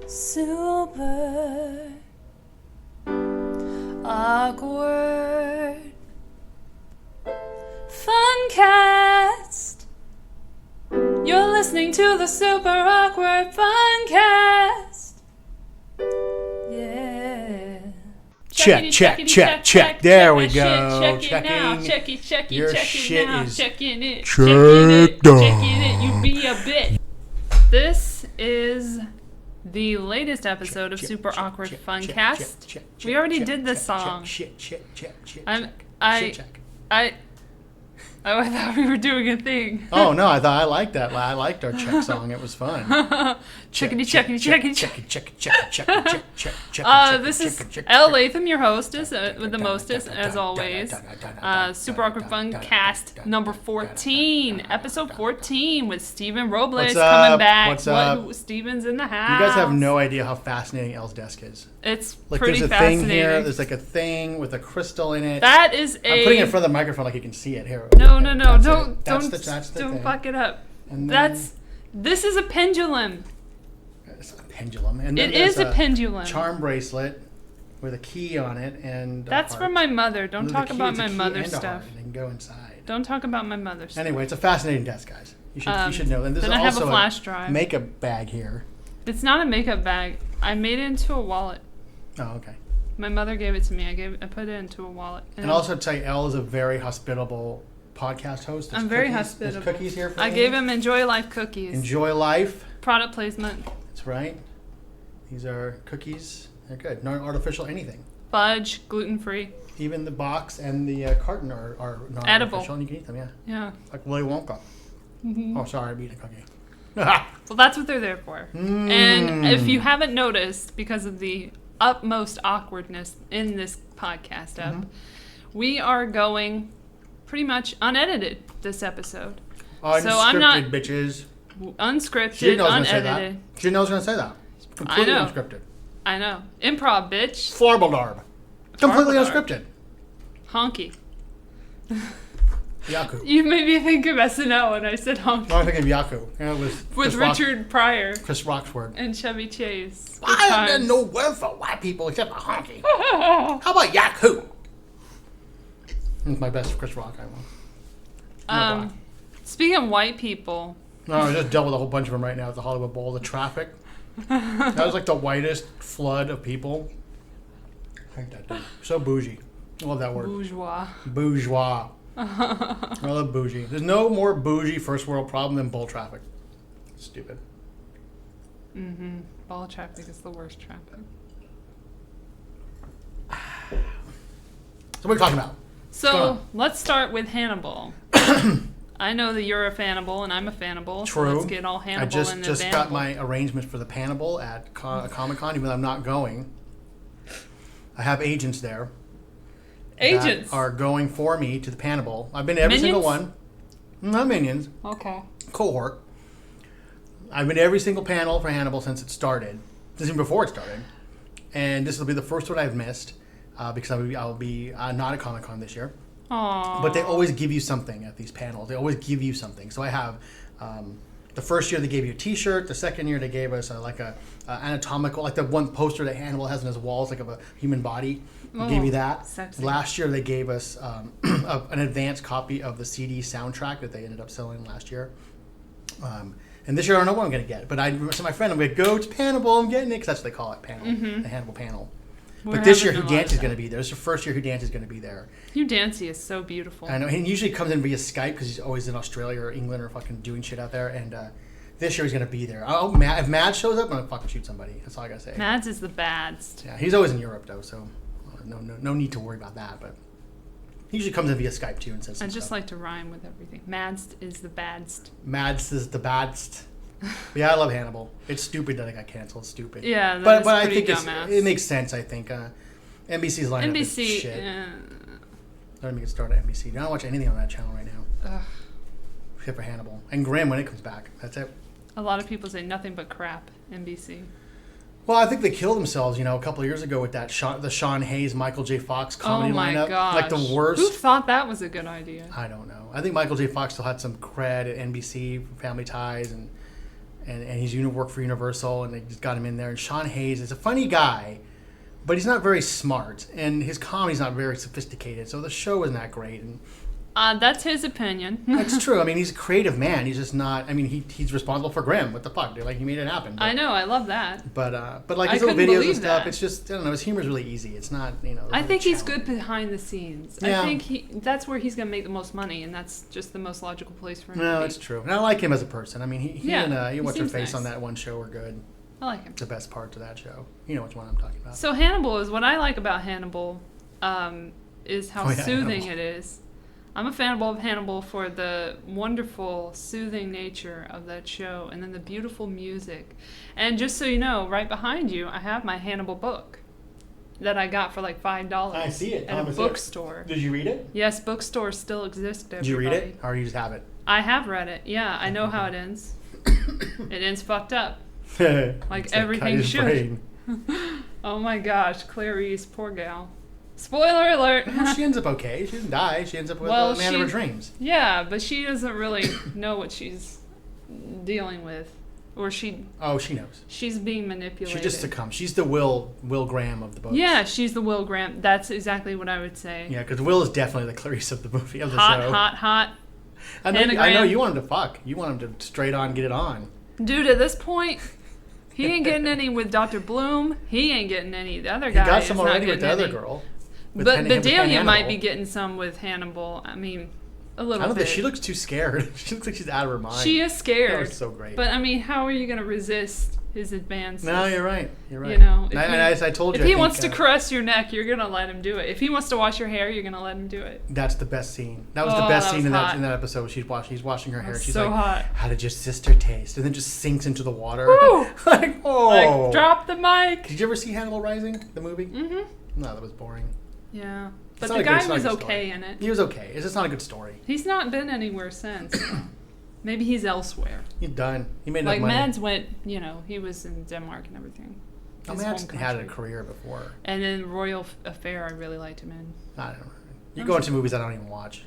Super Awkward Funcast. You're listening to the Super Awkward Funcast. Yeah. Check. There we go. Checking. Your Checking shit now. is Checking it. checked Checking it. You be a bitch. This is the latest episode of Super Awkward Funcast. We already did this song. I thought we were doing a thing. Oh no, I liked that. I liked our check song. It was fun. Checkity. Check. This is Elle Latham, your hostess, with the mostest, as always. Super Awkward Funcast number 14, episode 14, with Steven Robles What's coming up? back. What's up? Steven's in the house. You guys have no idea how fascinating Elle's desk is. It's Like pretty there's a fascinating. thing here. There's like a thing with a crystal in it. That is I'm putting it in front of the microphone like you can see it here. No, That's don't it. That's the thing. fuck it up. And then- This is a pendulum. It's a pendulum. And then It is there's a pendulum. charm bracelet with a key on it and That's a from my mother. Don't talk about my mother's and a stuff. heart, and then go inside. Don't talk about my mother's stuff. Anyway, it's a fascinating desk, guys. You should know. And this Then is I have also a flash drive. makeup bag here. It's not a makeup bag. I made it into a wallet. Oh, okay. My mother gave it to me. I put it into a wallet. And also tell you, Elle is a very hospitable podcast host. There's I'm very cookies- hospitable. There's cookies here for I you. gave him Enjoy Life cookies. Enjoy life. Product placement. That's right. These are cookies. They're good. No artificial anything. Fudge, gluten free. Even the box and the carton are not Edible. artificial, and you can eat them. Yeah, Yeah. like Willy Wonka. Mm-hmm. Oh, sorry, I'm eating a cookie. Well, that's what they're there for. And if you haven't noticed, because of the utmost awkwardness in this podcast up, we are going pretty much unedited this episode. Unscripted, So I'm not- bitches. Unscripted, She didn't know I was going to say that. unedited. She knows I was going to say that. It's completely know. unscripted. I know. Improv, bitch. Florbaldarb. Completely Florbaldarb. unscripted. Honky. Yaku. You made me think of SNL when I said honky. I think of Yaku. Yeah, it was With Chris Rock- Richard Pryor Chris Rock's word. and Chevy Chase. Good There's times. no word for white people except for honky. How about Yaku? It's my best Chris Rock I want. Speaking of white people, No, I just dealt with a whole bunch of them right now at the Hollywood Bowl. The traffic. That was like the whitest flood of people. I hate that dude. So bougie. I love that word. bourgeois. Bourgeois. I love bougie. There's no more bougie first world problem than bull traffic. Stupid. Mm-hmm. Ball traffic is the worst traffic. So what are we talking about? Go So on. let's start with Hannibal. I know that you're a Fannibal and I'm a Fannibal. True. So let's get all Hannibal I just and got Hannibal. my arrangements for the Panable at Comic-Con, even though I'm not going. I have agents there. Agents. That are going for me to the Panable. I've been to every single Minions? one. Not minions. Okay. Cohort. I've been to every single panel for Hannibal since it started. Since even before it started. And this will be the first one I've missed because I'll be not at Comic-Con this year. Aww. But they always give you something at these panels. They always give you something. So I have the first year they gave you a T-shirt. The second year they gave us like a anatomical, like the one poster that Hannibal has on his walls, like of a human body. They gave you that. Sexy. Last year they gave us an advanced copy of the CD soundtrack that they ended up selling last year. And this year I don't know what I'm going to get. But I said to my friend, I'm going to go to Hannibal. I'm getting it because that's what they call it, panel, the Hannibal panel. But this year, Who Dance is going to be there. This is the first year Who Dance is going to be there. Hugh Dancy is so beautiful. I know. He usually comes in via Skype because he's always in Australia or England or fucking doing shit out there. And this year he's going to be there. Oh, if Mads shows up, I'm going to fucking shoot somebody. That's all I got to say. Mads is the badst. Yeah, he's always in Europe, though, so no need to worry about that. But he usually comes in via Skype, too, and says some I just stuff. like to rhyme with everything. Mads is the badst. Mads is the badst. But yeah, I love Hannibal. It's stupid that it got canceled. It's stupid. Yeah, but is I pretty think dumbass. it makes sense, I think. NBC's lineup is NBC. shit. Don't even get started at NBC. I don't watch anything on that channel right now. Ugh. Except for Hannibal. And Grimm when it comes back. That's it. A lot of people say nothing but crap. NBC. Well, I think they killed themselves, a couple of years ago with that the Sean Hayes, Michael J. Fox comedy Oh my lineup. gosh. Like the worst. Who thought that was a good idea? I don't know. I think Michael J. Fox still had some cred at NBC, Family Ties, and he's worked for Universal, and they just got him in there. And Sean Hayes is a funny guy, but he's not very smart, and his comedy's not very sophisticated, so the show isn't that great. And that's his opinion. That's true. I mean, he's a creative man. He's just not. I mean, he's responsible for Grimm. What the fuck, dude? Like, he made it happen. I know. I love that. But like his little videos and stuff, it's just, I don't know. His humor's really easy. It's not, I think he's good behind the scenes. Yeah. I think that's where he's gonna make the most money, and that's just the most logical place for him. No, to be. it's true. And I like him as a person. I mean, he and What's Her Face nice. on that one show were good. I like him. The best parts of that show. You know which one I'm talking about. So Hannibal is what I like about Hannibal, is how soothing Hannibal. it is. I'm a fan of Hannibal for the wonderful, soothing nature of that show, and then the beautiful music. And just so you know, right behind you, I have my Hannibal book that I got for like $5. I see it. At a bookstore. Did you read it? Yes, bookstores still exist. Everybody. Did you read it, or you just have it? I have read it. Yeah, I know how it ends. It ends fucked up. Like everything should. Oh my gosh, Clarice, poor gal. Spoiler alert. Well, she ends up okay. She doesn't die. She ends up with the man of her dreams. Yeah, but she doesn't really know what she's dealing with. Or Oh, she knows. She's being manipulated. She just succumbs. She's the Will Graham of the book. Yeah, she's the Will Graham. That's exactly what I would say. Yeah, because Will is definitely the Clarice of the movie, of the hot, show. Hot. I know you want him to fuck. You want him to straight on get it on. Dude, at this point, he ain't getting any with Dr. Bloom. He ain't getting any. The other guy He got some is not already with getting the any. other girl. But Bedelia might be getting some with Hannibal. I mean, a little bit. I don't think she looks too scared. She looks like she's out of her mind. She is scared. That was so great. But I mean, how are you going to resist his advances? No, you're right. You're right. You know, as I told you, if he wants to caress your neck, you're going to let him do it. If he wants to wash your hair, you're going to let him do it. That's the best scene. That was the best scene in that episode. She's washing her hair. She's so like, hot. "How did your sister taste?" And then just sinks into the water. Like, drop the mic. Did you ever see Hannibal Rising, the movie? Mm-hmm. No, that was boring. Yeah. But the guy was okay in it. He was okay. It's just not a good story. He's not been anywhere since. Maybe he's elsewhere. He's done. He made enough money. Like Mads went, he was in Denmark and everything. Oh, Mads had a career before. And then Royal Affair, I really liked him in. I don't know. You go into movies I don't even watch.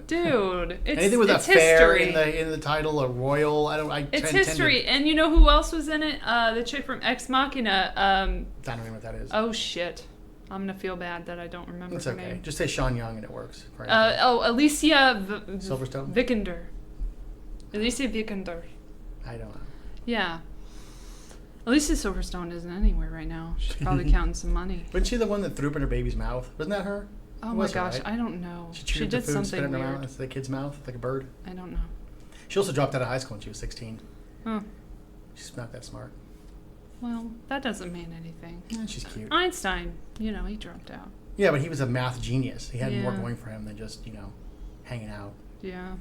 Dude, it's anything with affair in the title or royal. It's history. And you know who else was in it? The chick from Ex Machina. I don't even know what that is. Oh shit. I'm gonna feel bad that I don't remember It's her okay. name. Just say Sean Young and it works. Alicia Silverstone? Vikander. Alicia Vikander. I don't know. Yeah. Alicia Silverstone isn't anywhere right now. She's probably counting some money. Wasn't she the one that threw up in her baby's mouth? Wasn't that her? Oh my gosh, I don't know. She did something weird. Into the kid's mouth like a bird. I don't know. She also dropped out of high school when she was 16. Huh. She's not that smart. Well, that doesn't mean anything. Yeah, she's cute. Einstein, he dropped out. Yeah, but he was a math genius. He had more going for him than just, hanging out. Yeah.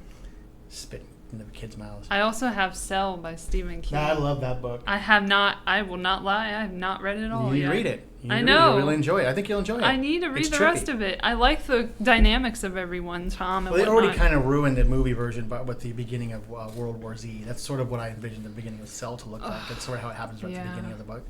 Spitting into the kids' mouths. I also have Cell by Stephen King. I love that book. I will not lie, I have not read it all yet. You need to read it. I know. You'll really enjoy it. I think you'll enjoy it. I need to read the rest of it. I like the dynamics of everyone, Tom. Well, they already kind of ruined the movie version with the beginning of World War Z. That's sort of what I envisioned the beginning of Cell to look like. That's sort of how it happens right at the beginning of the book.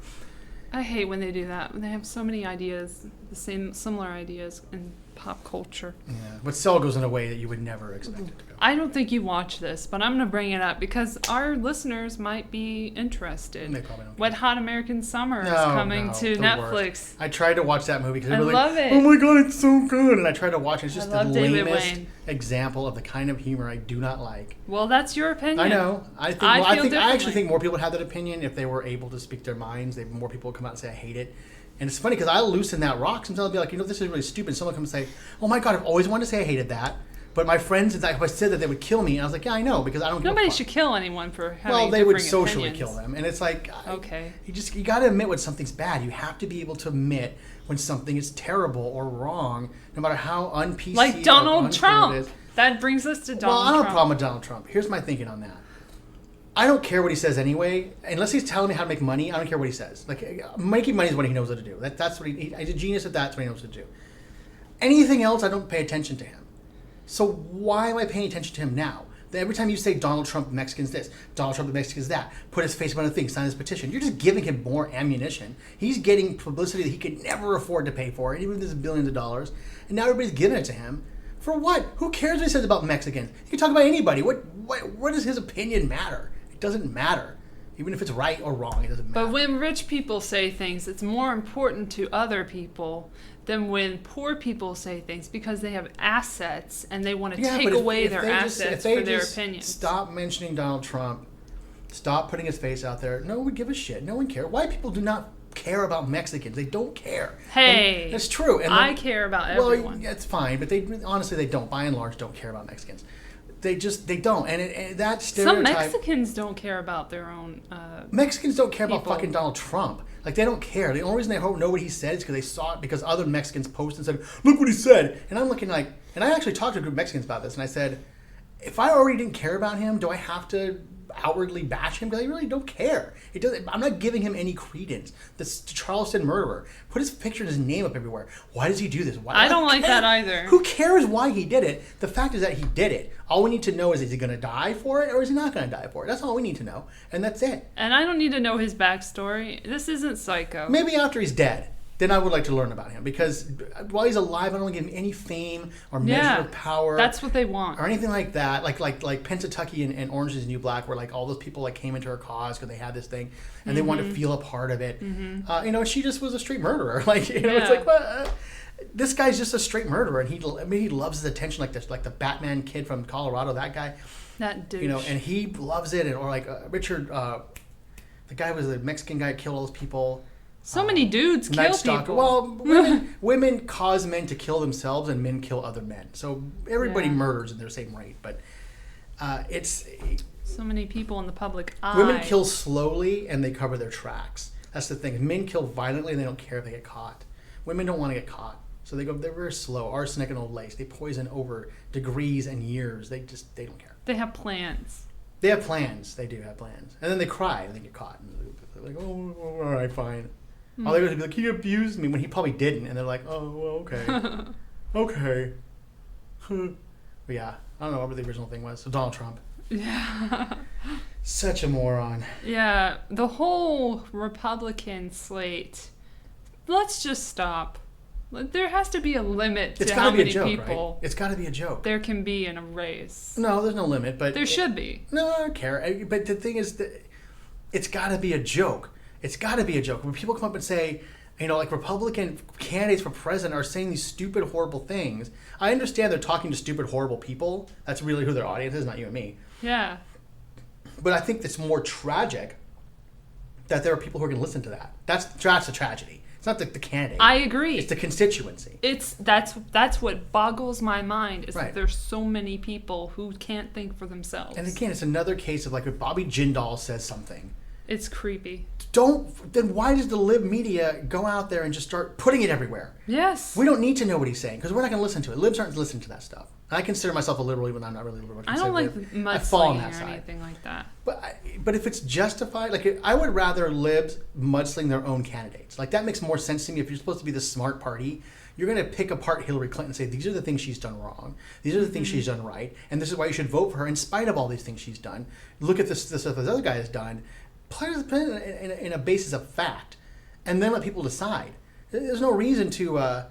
I hate when they do that. They have so many ideas, similar ideas in pop culture. Yeah, but Cell goes in a way that you would never expect it to go. I don't think you watch this, but I'm going to bring it up because our listeners might be interested. They probably don't. Wet Hot American Summer is coming to Netflix. Worst. I tried to watch that movie because I love it. Oh my god, it's so good! And I tried to watch it. It's just the lamest Wayne. example of the kind of humor I do not like. Well, that's your opinion. I know. I actually think more people would have that opinion if they were able to speak their minds. More people would come out and say, I hate it. And it's funny because I'll loosen that rock. Sometimes I'll be like, this is really stupid. Someone will come and say, oh my god, I've always wanted to say I hated that. But my friends have said that they would kill me. And I was like, yeah, I know, because I don't give a fuck. Nobody should kill anyone for having Well, they would differing socially opinions. kill them. And it's like, okay. You got to admit when something's bad. You have to be able to admit when something is terrible or wrong, no matter how un-PC like Donald or Trump. it is. That brings us to Donald Trump. Well, I don't have a problem with Donald Trump. Here's my thinking on that. I don't care what he says anyway. Unless he's telling me how to make money, I don't care what he says. Like, making money is what he knows how to do. That's what he's a genius at that. That's what he knows how to do. Anything else, I don't pay attention to him. So why am I paying attention to him now? Every time you say Donald Trump, the Mexicans this, Donald Trump, the Mexicans that, put his face on a thing, sign his petition, you're just giving him more ammunition. He's getting publicity that he could never afford to pay for, even if there's billions of dollars. And now everybody's giving it to him. For what? Who cares what he says about Mexicans? He can talk about anybody. What does his opinion matter? It doesn't matter. Even if it's right or wrong, it doesn't matter. But when rich people say things, it's more important to other people than when poor people say things because they have assets and they want to take away their assets for their opinions. Stop mentioning Donald Trump. Stop putting his face out there. No one would give a shit. No one cares. White people do not care about Mexicans. They don't care. Hey. That's true. And I care about everyone. Well, it's fine, but honestly, they don't. By and large, don't care about Mexicans. They don't. And that stereotype... Some Mexicans don't care about their own Mexicans don't care people. about fucking Donald Trump. Like, they don't care. The only reason they know what he said is because they saw it because other Mexicans posted and said, look what he said. And I'm looking like... And I actually talked to a group of Mexicans about this, and I said, if I already didn't care about him, do I have to outwardly bash him? Because I really don't care. I'm not giving him any credence. This Charleston murderer put his picture and his name up everywhere. Why does he do this? I don't like that either. Who cares why he did it? The fact is that he did it. All we need to know is he going to die for it or is he not going to die for it? That's all we need to know. And that's it. And I don't need to know his backstory. This isn't Psycho. Maybe after he's dead. Then I would like to learn about him because while he's alive, I don't want to give him any fame or measure of power. That's what they want, or anything like that. Like Pennsatucky and Orange Is the New Black, where like all those people like came into her cause because they had this thing and they wanted to feel a part of it. She just was a straight murderer. Like it's like what. This guy's just a straight murderer, and he loves his attention, like this, like the Batman kid from Colorado, that guy. That douche. And he loves it, or like Richard, the guy was the Mexican guy that killed all those people. So many dudes kill people. Well, women cause men to kill themselves, and men kill other men. So everybody murders in their same rate, but it's so many people in the public eye. Women kill slowly, and they cover their tracks. That's the thing. Men kill violently, and they don't care if they get caught. Women don't want to get caught, so they're very slow. Arsenic and old lace. They poison over degrees and years. They don't care. They have plans. They have plans. They do have plans, and then they cry and they get caught. And they're like, oh, all right, fine. All they're going to be like, he abused me when he probably didn't. And they're like, oh, well, okay. Okay. But yeah, I don't know what the original thing was. So Donald Trump. Yeah. Such a moron. Yeah. The whole Republican slate. Let's just stop. There has to be a limit to how many people. Right? It's got to be a joke. There can be in a race. No, there's no limit. But there should be. No, I don't care. But the thing is, it's got to be a joke. It's got to be a joke. When people come up and say, like Republican candidates for president are saying these stupid, horrible things. I understand they're talking to stupid, horrible people. That's really who their audience is, not you and me. Yeah. But I think it's more tragic that there are people who are going to listen to that. That's a tragedy. It's not the candidate. I agree. It's the constituency. That's what boggles my mind is right. that there's so many people who can't think for themselves. And again, it's another case of like if Bobby Jindal says something. It's creepy. Then why does the lib media go out there and just start putting it everywhere? Yes. We don't need to know what he's saying because we're not going to listen to it. Libs aren't listening to that stuff. And I consider myself a liberal even though I'm not really a liberal. I don't like mudslinging or anything like that. But if it's justified, like I would rather libs mudsling their own candidates. Like that makes more sense to me. If you're supposed to be the smart party, you're going to pick apart Hillary Clinton and say, these are the things she's done wrong. These are the things she's done right. And this is why you should vote for her in spite of all these things she's done. Look at this stuff this other guy has done. Put it in a basis of fact, and then let people decide. There's no reason to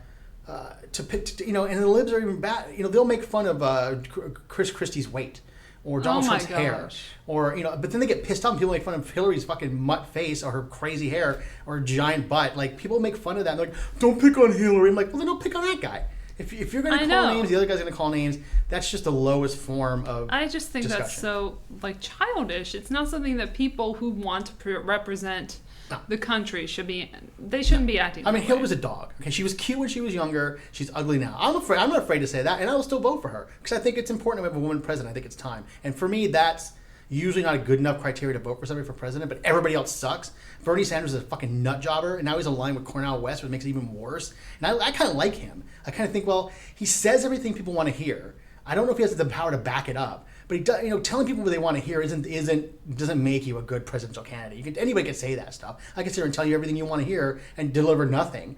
pick, and the libs are even bad. They'll make fun of Chris Christie's weight or Donald Trump's hair, or but then they get pissed off and people make fun of Hillary's fucking mutt face or her crazy hair or giant butt. Like people make fun of that. And they're like, don't pick on Hillary. I'm like, well, then don't pick on that guy. If you're going to call names, the other guy's going to call names. That's just the lowest form of I just think discussion. That's so childish. It's not something that people who want to represent the country shouldn't be acting. I mean, Hillary was a dog. Okay, she was cute when she was younger. She's ugly now. I'm not afraid to say that, and I will still vote for her because I think it's important to have a woman president. I think it's time. And for me, that's usually not a good enough criteria to vote for somebody for president, but everybody else sucks. Bernie Sanders is a fucking nut jobber, and now he's aligned with Cornel West, which makes it even worse. And I kind of like him. I kind of think, well, he says everything people want to hear. I don't know if he has the power to back it up, but he does. Telling people what they want to hear doesn't make you a good presidential candidate. Anybody can say that stuff. I can sit here and tell you everything you want to hear and deliver nothing.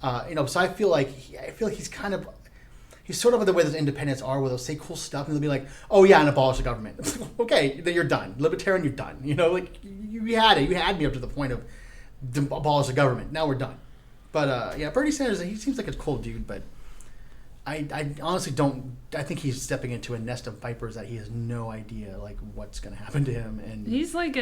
So I feel like he's kind of. He's sort of the way those independents are, where they'll say cool stuff and they'll be like, "Oh yeah, and abolish the government." Okay, then you're done. Libertarian, you're done. You had it. You had me up to the point of abolish the government. Now we're done. But Bernie Sanders, he seems like a cool dude, but I honestly don't. I think he's stepping into a nest of vipers that he has no idea like what's going to happen to him. And he's like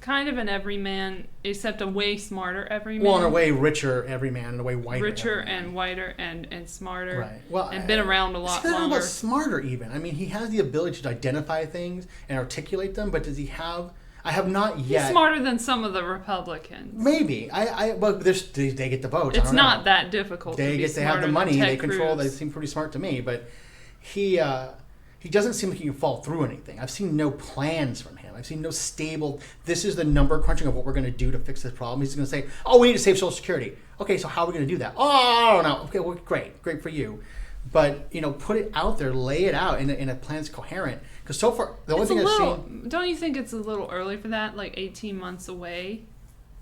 kind of an everyman, except a way smarter everyman. Well, in a way richer everyman, in a way whiter. Richer everyman. and whiter and smarter. Right. Well, and been around a lot longer. About smarter even. I mean, he has the ability to identify things and articulate them, but does he have? I have not yet. He's smarter than some of the Republicans. Maybe. Well, they get the votes. It's not that difficult. They have the money. They control. They seem pretty smart to me. But he doesn't seem like he can fall through anything. I've seen no plans from him. I've seen no stable. This is the number crunching of what we're going to do to fix this problem. He's going to say, "Oh, we need to save Social Security." Okay, so how are we going to do that? Oh, I don't know. Okay, well, great for you. But put it out there, lay it out in a plan that's coherent. Because so far, the only thing I've seen... Don't you think it's a little early for that? Like 18 months away?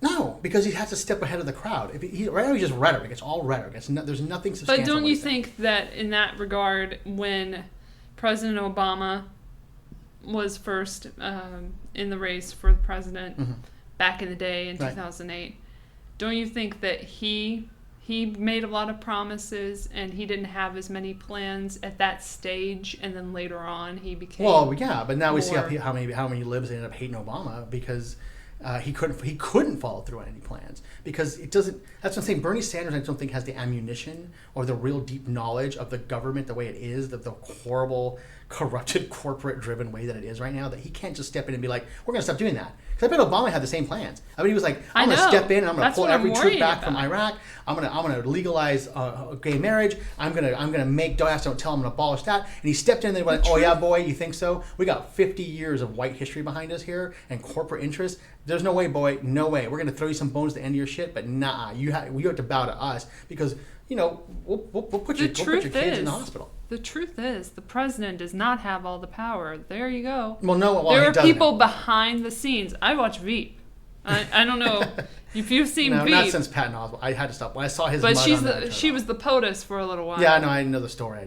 No, because he has to step ahead of the crowd. Right now he's just rhetoric. It's all rhetoric. There's nothing substantial. But don't you think that in that regard, when President Obama was first in the race for the president back in the day in 2008, don't you think that he made a lot of promises and he didn't have as many plans at that stage, and then later on he became but now we see how many libs ended up hating Obama because he couldn't follow through on any plans because it doesn't. That's what I'm saying. Bernie Sanders, I don't think, has the ammunition or the real deep knowledge of the government the way it is, the horrible, corrupted, corporate-driven way that it is right now, that he can't just step in and be like, "We're going to stop doing that." Because I bet Obama had the same plans. I mean, he was like, "I'm going to step in and I'm going to pull every troop back from Iraq. I'm going to legalize gay marriage. I'm going to make don't ask, don't tell. I'm going to abolish that." And he stepped in and they were like, "Oh yeah, boy, you think so? We got 50 years of white history behind us here and corporate interests. There's no way, boy, no way. We're going to throw you some bones at the end of your shit, but nah, you have to bow to us because we'll put your kids in the hospital." The truth is, the president does not have all the power. There you go. Well, no, there are people behind the scenes. I watch Veep. I don't know if you've seen Veep. No, not since Patton Oswalt. I had to stop when I saw his. But she was the POTUS for a little while. Yeah, I know. I know the story.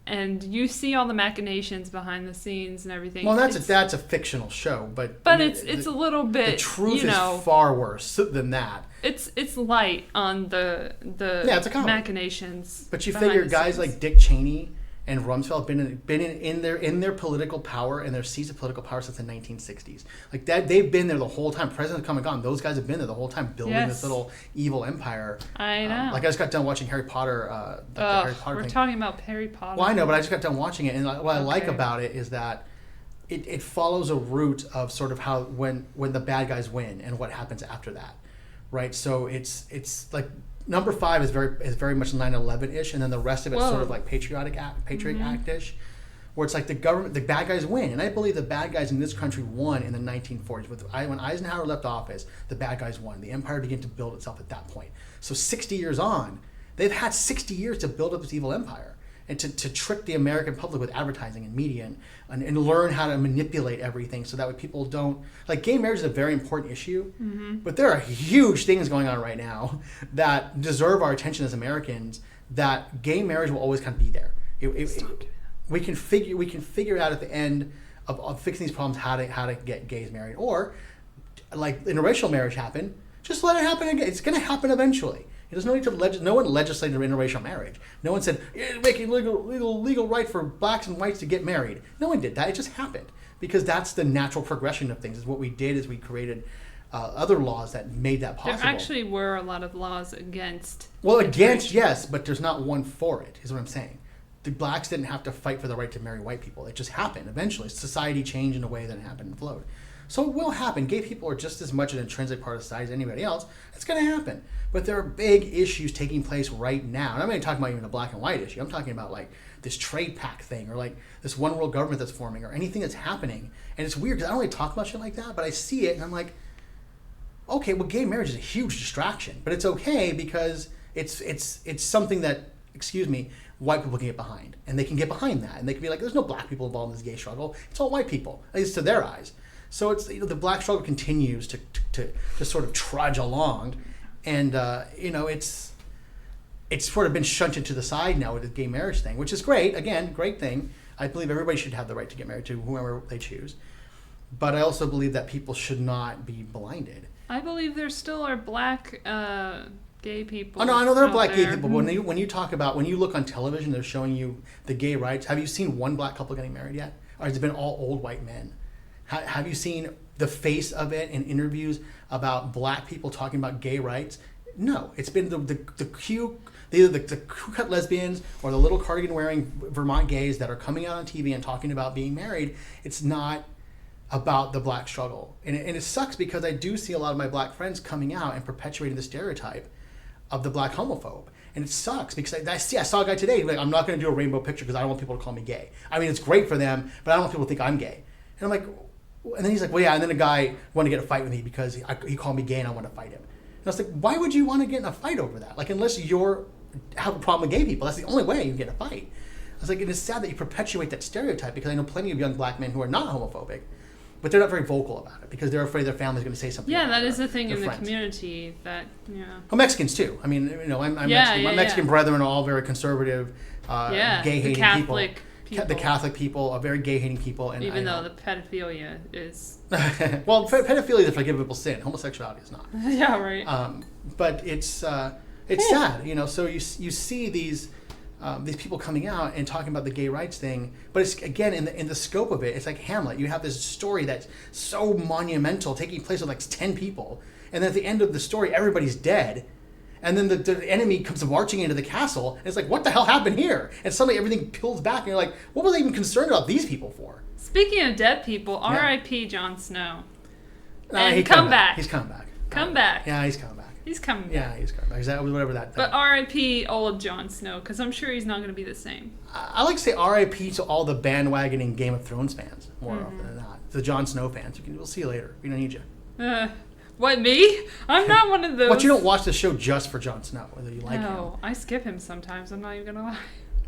And you see all the machinations behind the scenes and everything. Well, that's a fictional show, but it's a little bit. The truth is far worse than that. It's light on the it's a machinations. But you figure guys like Dick Cheney and Rumsfeld have been in their political power and their seats of political power since the 1960s. Like that, they've been there the whole time. Presidents come and gone. Those guys have been there the whole time, building this little evil empire. I know. Like I just got done watching Harry Potter. Harry Potter we're thing. talking about Harry Potter. Well, I know, but I just got done watching it, and what I like about it is that it follows a route of sort of how when the bad guys win and what happens after that, right? So it's like. Number 5 is very much 9/11-ish, and then the rest of it's sort of like Patriot Act-ish, where it's like the bad guys win. And I believe the bad guys in this country won in the 1940s. When Eisenhower left office, the bad guys won. The empire began to build itself at that point. So 60 years on, they've had 60 years to build up this evil empire and to trick the American public with advertising and media and learn how to manipulate everything so that way people don't... Like, gay marriage is a very important issue, but there are huge things going on right now that deserve our attention as Americans, that gay marriage will always kind of be there. We can figure out at the end of fixing these problems how to get gays married. Or, like interracial marriage happened, just let it happen again. It's going to happen eventually. There's no need to no one legislated interracial marriage. No one said make it legal right for blacks and whites to get married. No one did that. It just happened because that's the natural progression of things. Is what we did is we created other laws that made that possible. There actually were a lot of laws against. Well, against yes, but there's not one for it. Is what I'm saying. The blacks didn't have to fight for the right to marry white people. It just happened eventually. Society changed in a way that it happened and flowed. So it will happen. Gay people are just as much an intrinsic part of society as anybody else. It's going to happen. But there are big issues taking place right now. And I'm not even talking about even a black and white issue. I'm talking about like this trade pact thing or like this one world government that's forming or anything that's happening. And it's weird because I don't really talk about shit like that, but I see it and I'm like, okay, well, gay marriage is a huge distraction. But it's okay because it's something that, white people can get behind. And they can get behind that. And they can be like, there's no black people involved in this gay struggle. It's all white people, at least to their eyes. So it's the black struggle continues to sort of trudge along, and it's sort of been shunted to the side now with the gay marriage thing, which is great. Again, great thing. I believe everybody should have the right to get married to whoever they choose, but I also believe that people should not be blinded. I believe there still are black gay people. Oh no, I know there are out black there. gay people. But when you look on television, they're showing you the gay rights. Have you seen one black couple getting married yet? Or has it been all old white men? Have you seen the face of it in interviews about black people talking about gay rights? No, it's been either the crew-cut lesbians or the little cardigan-wearing Vermont gays that are coming out on TV and talking about being married. It's not about the black struggle. And it sucks because I do see a lot of my black friends coming out and perpetuating the stereotype of the black homophobe. And it sucks because I saw a guy today, like, I'm not going to do a rainbow picture because I don't want people to call me gay. I mean, it's great for them, but I don't want people to think I'm gay. And I'm like, and then he's like, well, yeah, and then a guy wanted to get a fight with me because he called me gay and I want to fight him. And I was like, why would you want to get in a fight over that? Like, unless you're have a problem with gay people, that's the only way you can get a fight. I was like, it is sad that you perpetuate that stereotype because I know plenty of young black men who are not homophobic, but they're not very vocal about it because they're afraid their family's going to say something. Yeah, about that it, is the thing in friends. the community that, yeah. Well, Mexicans too. I mean, you know, I'm Mexican. My Mexican brethren are all very conservative, gay-hating people. The Catholic people are very gay-hating people. And even though the pedophilia is... well, pedophilia is a forgivable sin. Homosexuality is not. Yeah, right. But it's sad, you know. So you see these people coming out and talking about the gay rights thing, but it's again in the scope of it. It's like Hamlet. You have this story that's so monumental, taking place with like 10 people, and then at the end of the story, everybody's dead, and then the enemy comes marching into the castle, and it's like, what the hell happened here? And suddenly everything peels back, and you're like, what were they even concerned about these people for? Speaking of dead people, R.I.P. Jon Snow. And he come back. He's come back. Come back. Yeah, he's coming back. He's coming back. Yeah, he's coming back. Exactly, whatever that. But R.I.P. old Jon Snow, because I'm sure he's not going to be the same. I like to say R.I.P. to all the bandwagoning Game of Thrones fans more often than not. The Jon Snow fans. We'll see you later. We don't need you. What, me? I'm not one of those. But you don't watch the show just for Jon Snow, whether you like him. No, I skip him sometimes. I'm not even going to lie.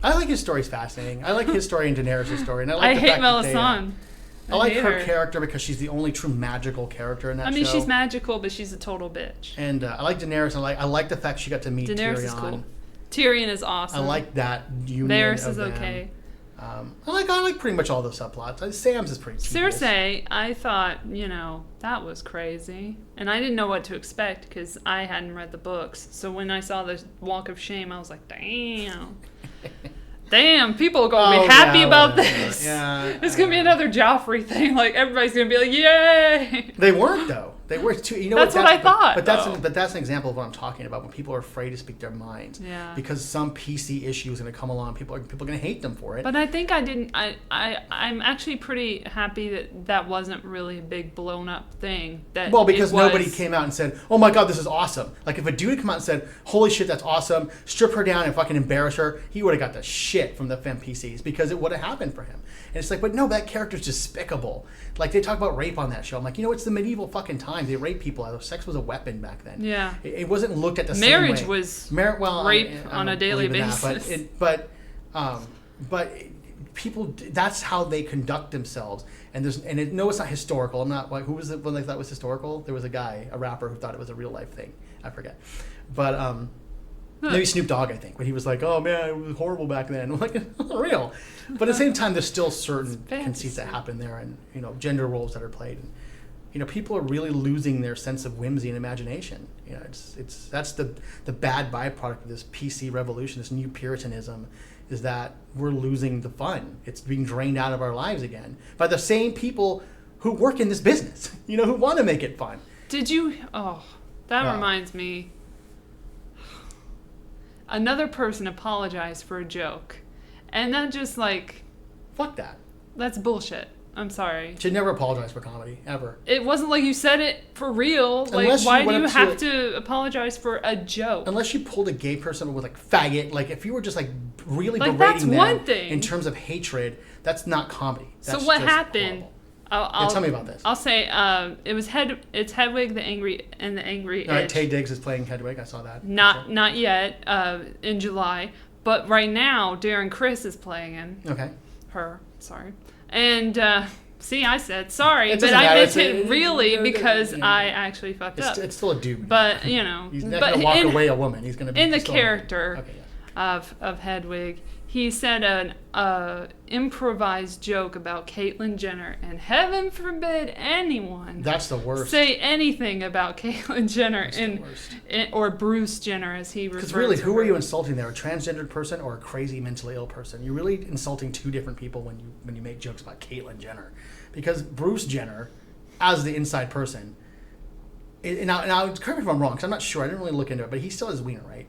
I like his story's fascinating. I like his story and Daenerys' story. And I hate Melisandre. I like her character because she's the only true magical character in that show. I mean, she's magical, but she's a total bitch. And I like Daenerys. I like the fact she got to meet Daenerys Tyrion. Is cool. Tyrion is awesome. I like that union. Varys of is them. okay. I like pretty much all the subplots. Sam's is pretty cool. Cersei, I thought, that was crazy. And I didn't know what to expect because I hadn't read the books. So when I saw the Walk of Shame, I was like, damn. Damn, people are going to be happy about this. Yeah, it's going to be another Joffrey thing. Like, everybody's going to be like, yay. They weren't, though. They were too. You know that's what I thought. But that's an example of what I'm talking about when people are afraid to speak their minds. Yeah. Because some PC issue is going to come along, people are going to hate them for it. But I think I'm actually pretty happy that wasn't really a big blown up thing. Because nobody came out and said, "Oh my God, this is awesome!" Like if a dude had come out and said, "Holy shit, that's awesome!" Strip her down and fucking embarrass her, he would have got the shit from the fem PCs because it would have happened for him. And it's like, but no, that character's despicable. Like they talk about rape on that show. I'm like, it's the medieval fucking times. They raped people. Sex was a weapon back then. Yeah. It wasn't looked at the same way. Marriage was rape on a daily basis. But people, that's how they conduct themselves. And it's not historical. I'm not like, who was the one that thought was historical? There was a guy, a rapper, who thought it was a real life thing. I forget. But maybe Snoop Dogg, I think, when he was like, "Oh man, it was horrible back then." I'm like, it's not real. But at the same time, there's still certain conceits that happen there, and gender roles that are played. And, people are really losing their sense of whimsy and imagination. That's the bad byproduct of this PC revolution, this new Puritanism, is that we're losing the fun. It's being drained out of our lives again by the same people who work in this business. Who want to make it fun. Did you? Oh, that reminds me. Another person apologized for a joke, and that just fuck that. That's bullshit. I'm sorry. Should never apologize for comedy ever. It wasn't like you said it for real. Unless why do you have to apologize for a joke? Unless you pulled a gay person with faggot. If you were just really berating that's them one thing. In terms of hatred, that's not comedy. That's so what happened? Tell me about this. I'll say it's Hedwig the Angry and the Angry All right, Itch. Tay Diggs is playing Hedwig. I saw that. Not yet. In July, but right now Darren Criss is playing him. Okay. Her. Sorry. And see, I said sorry, but I meant it really because I actually fucked up. It's still a dude. But he's not going to walk away a woman. He's going to be in the character of Hedwig. he said an improvised joke about Caitlyn Jenner, and heaven forbid anyone That's the worst. say anything about Caitlyn Jenner That's or Bruce Jenner, as he refers to Because really, who her. are you insulting there? A transgendered person or a crazy mentally ill person? You're really insulting two different people when you make jokes about Caitlyn Jenner. Because Bruce Jenner, as the inside person, now correct me if I'm wrong, because I'm not sure. I didn't really look into it, but he still has wiener, right?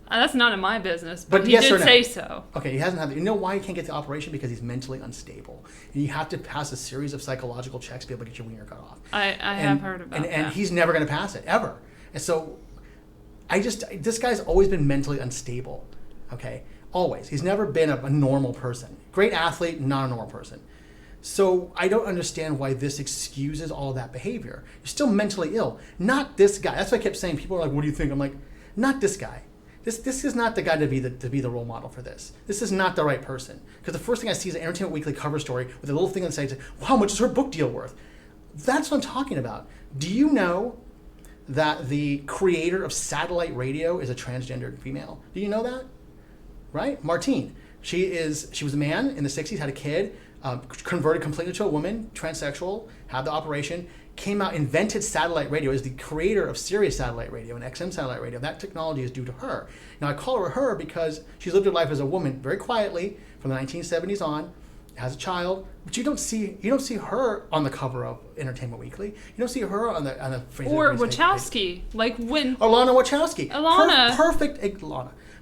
That's none of my business, but he yes did or no? say so. Okay, he hasn't had. You know why he can't get the operation? Because he's mentally unstable, and you have to pass a series of psychological checks to be able to get your wiener cut off. I have heard about that. And he's never going to pass it ever. And so, this guy's always been mentally unstable. Okay, always. He's never been a normal person. Great athlete, not a normal person. So I don't understand why this excuses all of that behavior. You're still mentally ill. Not this guy. That's why I kept saying. People are like, "What do you think?" I'm like, not this guy. This is not the guy to be the role model for this. This is not the right person. Because the first thing I see is an Entertainment Weekly cover story with a little thing that says, "Wow, how much is her book deal worth?" That's what I'm talking about. Do you know that the creator of satellite radio is a transgendered female? Do you know that? Right? Martine. She was a man in the 60s, had a kid, converted completely to a woman, transsexual, had the operation, came out, invented satellite radio, is the creator of Sirius satellite radio and XM satellite radio. That technology is due to her. Now I call her her because she's lived her life as a woman very quietly from the 1970s on, has a child, but you don't see her on the cover of Entertainment Weekly. You don't see her on the Or Wachowski, like when Lana Wachowski. Alana.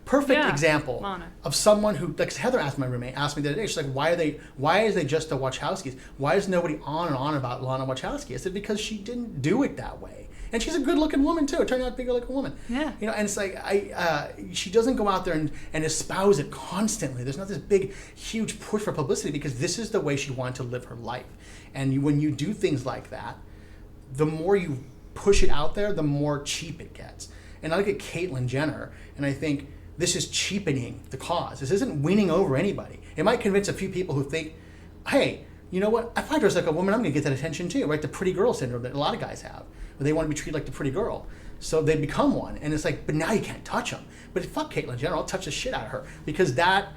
Perfect example Lana. of someone who, like Heather asked my roommate, asked me the other day, she's like, why is they just the Wachowskis? Why is nobody on and on about Lana Wachowski? I said, because she didn't do it that way. And she's a good looking woman too. It turned out to be a good looking woman. Yeah. You know, and it's like, she doesn't go out there and espouse it constantly. There's not this big, huge push for publicity because this is the way she wanted to live her life. And when you do things like that, the more you push it out there, the more cheap it gets. And I look at Caitlyn Jenner and I think, this is cheapening the cause. This isn't winning over anybody. It might convince a few people who think, hey, you know what? If I dress like a woman, I'm going to get that attention too, right? The pretty girl syndrome that a lot of guys have, where they want to be treated like the pretty girl. So they become one. And it's like, but now you can't touch them. But fuck Caitlyn Jenner, I'll touch the shit out of her. Because that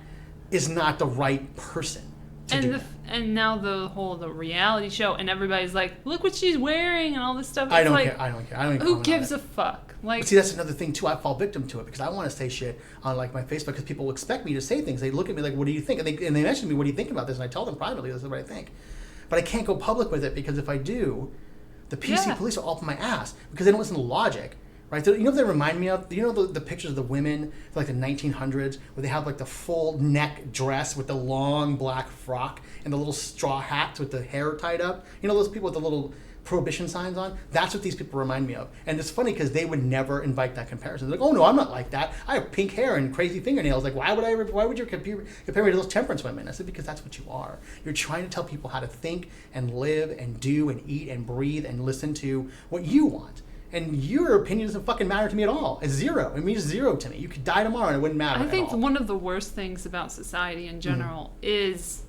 is not the right person to do that. And now the reality show, and everybody's like, look what she's wearing and all this stuff. I don't care. I don't even who gives a fuck? Like, but see, that's another thing too. I fall victim to it because I want to say shit on like my Facebook because people expect me to say things. They look at me like, "What do you think?" And they mention me, "What do you think about this?" And I tell them privately, "This is what I think." But I can't go public with it because if I do, the PC police are all up my ass because they don't listen to logic, right? You know what they remind me of? You know the pictures of the women like the 1900s where they have like the full neck dress with the long black frock and the little straw hats with the hair tied up. You know those people with the little prohibition signs on? That's what these people remind me of. And it's funny because they would never invite that comparison. They're like, oh no, I'm not like that. I have pink hair and crazy fingernails. Like, why would you compare me to those temperance women? I said, because that's what you are. You're trying to tell people how to think and live and do and eat and breathe and listen to what you want. And your opinion doesn't fucking matter to me at all. It's zero. It means zero to me. You could die tomorrow and it wouldn't matter I think at all. one of the worst things about society in general is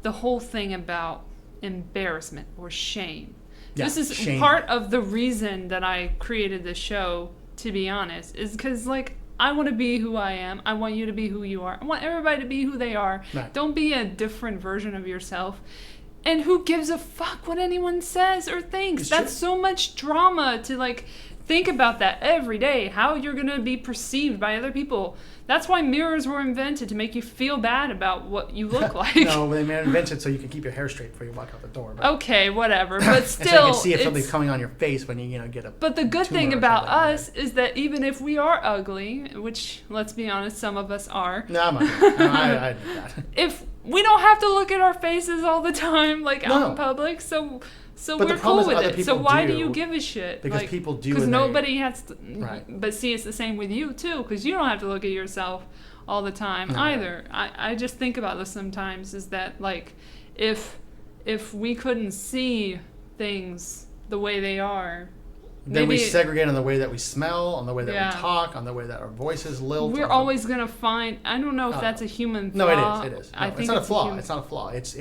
the whole thing about embarrassment or shame. Yeah, this is shame. Part of the reason that I created this show, to be honest, is because, like, I want to be who I am. I want you to be who you are. I want everybody to be who they are. Right. Don't be a different version of yourself. And who gives a fuck what anyone says or thinks? That's so much drama to, like, think about that every day, how you're going to be perceived by other people. That's why mirrors were invented, to make you feel bad about what you look like. No, they were invented so you can keep your hair straight before you walk out the door. But okay, whatever. But still, so you can see if something's coming on your face when you get a. But the good thing about us is that even if we are ugly, which, let's be honest, some of us are. No, I'm ugly. No, I admit that. If we don't have to look at our faces all the time, like out in public, so we're cool with it. So why do you give a shit? Because people do. Because nobody has to. Right. But see, it's the same with you too, because you don't have to look at yourself all the time either. I just think about this sometimes, is that, like, if we couldn't see things the way they are, then we segregate on the way that we smell, on the way that we talk, on the way that our voices lilt. We're always gonna find. I don't know if that's a human flaw. No, it is. No, I think it's not a flaw. It's not a flaw. It's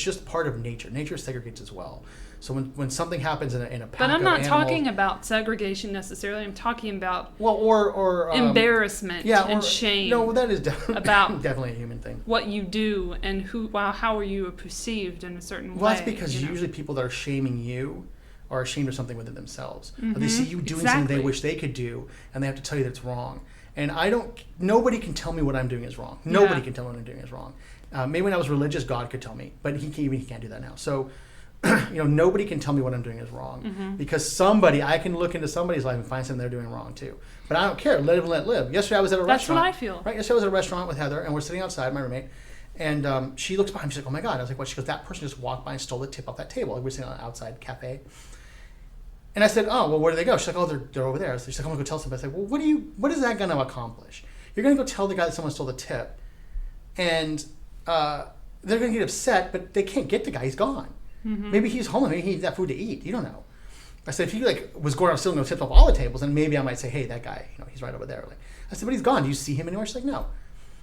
just part of nature. Nature segregates as well. So when something happens in a pack But I'm of not animals, talking about segregation necessarily. I'm talking about or embarrassment and shame. No, that is about definitely a human thing. What you do and how are you perceived in a certain way. Well, that's because usually people that are shaming you are ashamed of something within themselves. Or they see you doing something they wish they could do, and they have to tell you that it's wrong. And nobody can tell me what I'm doing is wrong. Nobody can tell me what I'm doing is wrong. Maybe when I was religious, God could tell me, but he can't do that now. So, nobody can tell me what I'm doing is wrong because I can look into somebody's life and find something they're doing wrong too. But I don't care. Live and let live. Yesterday I was at a restaurant. That's what I feel. Right. Yesterday I was at a restaurant with Heather, and we're sitting outside, my roommate, and she looks behind me. She's like, "Oh my God!" I was like, "What?" She goes, "That person just walked by and stole the tip off that table." Like, we're sitting on an outside cafe. And I said, "Oh, well, where do they go?" She's like, "Oh, they're over there." So she's like, "I'm gonna go tell somebody." I said, "Well, what is that gonna accomplish? You're gonna go tell the guy that someone stole the tip, and they're gonna get upset, but they can't get the guy. He's gone. Maybe he's home. Maybe he needs that food to eat. You don't know." I said, "If he was going around stealing those tips off all the tables, then maybe I might say, hey, that guy, he's right over there." Like, I said, "But he's gone. Do you see him anywhere?" She's like, "No."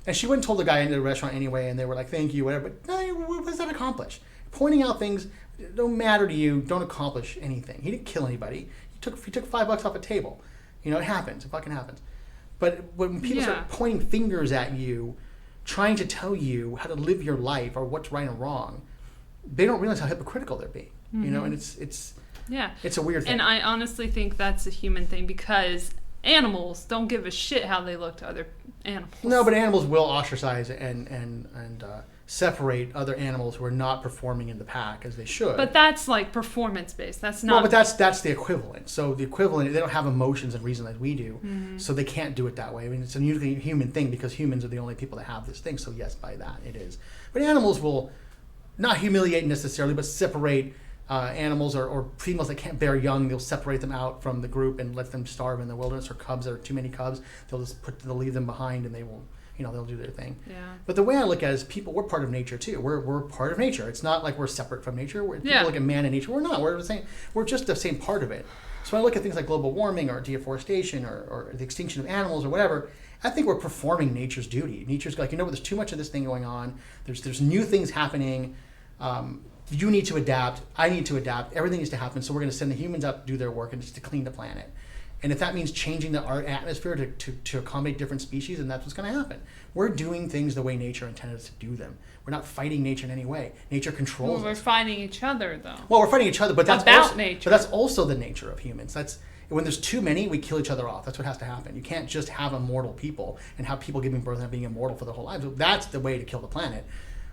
And she went and told the guy in the restaurant anyway, and they were like, "Thank you, whatever." But no, what does that accomplish? Pointing out things don't matter to you, don't accomplish anything. He didn't kill anybody. He took $5 off a table. It happens. It fucking happens. But when people start pointing fingers at you, trying to tell you how to live your life or what's right and wrong, they don't realize how hypocritical they're being. And it's a weird thing. And I honestly think that's a human thing because animals don't give a shit how they look to other animals. No, but animals will ostracize and separate other animals who are not performing in the pack as they should. But that's like performance based. That's not. Well, but that's the equivalent. So the equivalent, they don't have emotions and reason like we do, so they can't do it that way. I mean, it's a uniquely human thing because humans are the only people that have this thing. So yes, by that it is. But animals will not humiliate necessarily, but separate animals or females that can't bear young. They'll separate them out from the group and let them starve in the wilderness, or cubs that are too many cubs. They'll leave them behind and they will. They'll do their thing. Yeah. But the way I look at it is people, we're part of nature too. We're part of nature. It's not like we're separate from nature. People look at man and nature. We're not. We're the same. We're just the same part of it. So when I look at things like global warming or deforestation or the extinction of animals or whatever, I think we're performing nature's duty. Nature's like, there's too much of this thing going on. There's new things happening. You need to adapt. I need to adapt. Everything needs to happen. So we're going to send the humans up to do their work and just to clean the planet. And if that means changing our atmosphere to accommodate different species, then that's what's going to happen. We're doing things the way nature intended us to do them. We're not fighting nature in any way. Nature controls us. We're fighting each other, though. Well, we're fighting each other, but that's nature. But that's also the nature of humans. That's when there's too many, we kill each other off. That's what has to happen. You can't just have immortal people and have people giving birth and being immortal for their whole lives. That's the way to kill the planet.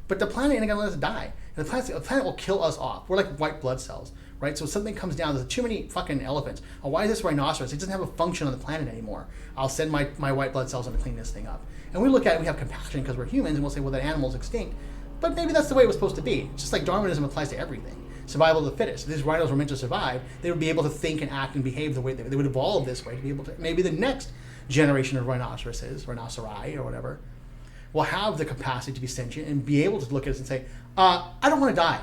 But the planet ain't going to let us die. And the planet will kill us off. We're like white blood cells. Right, so something comes down. There's too many fucking elephants. Oh, why is this rhinoceros? It doesn't have a function on the planet anymore. I'll send my white blood cells in to clean this thing up. And we look at it, we have compassion because we're humans, and we'll say, well, that animal's extinct. But maybe that's the way it was supposed to be. Just like Darwinism applies to everything. Survival of the fittest. If these rhinos were meant to survive, they would be able to think and act and behave the way they would evolve this way to be able to. Maybe the next generation of rhinoceri or whatever, will have the capacity to be sentient and be able to look at us and say, I don't want to die.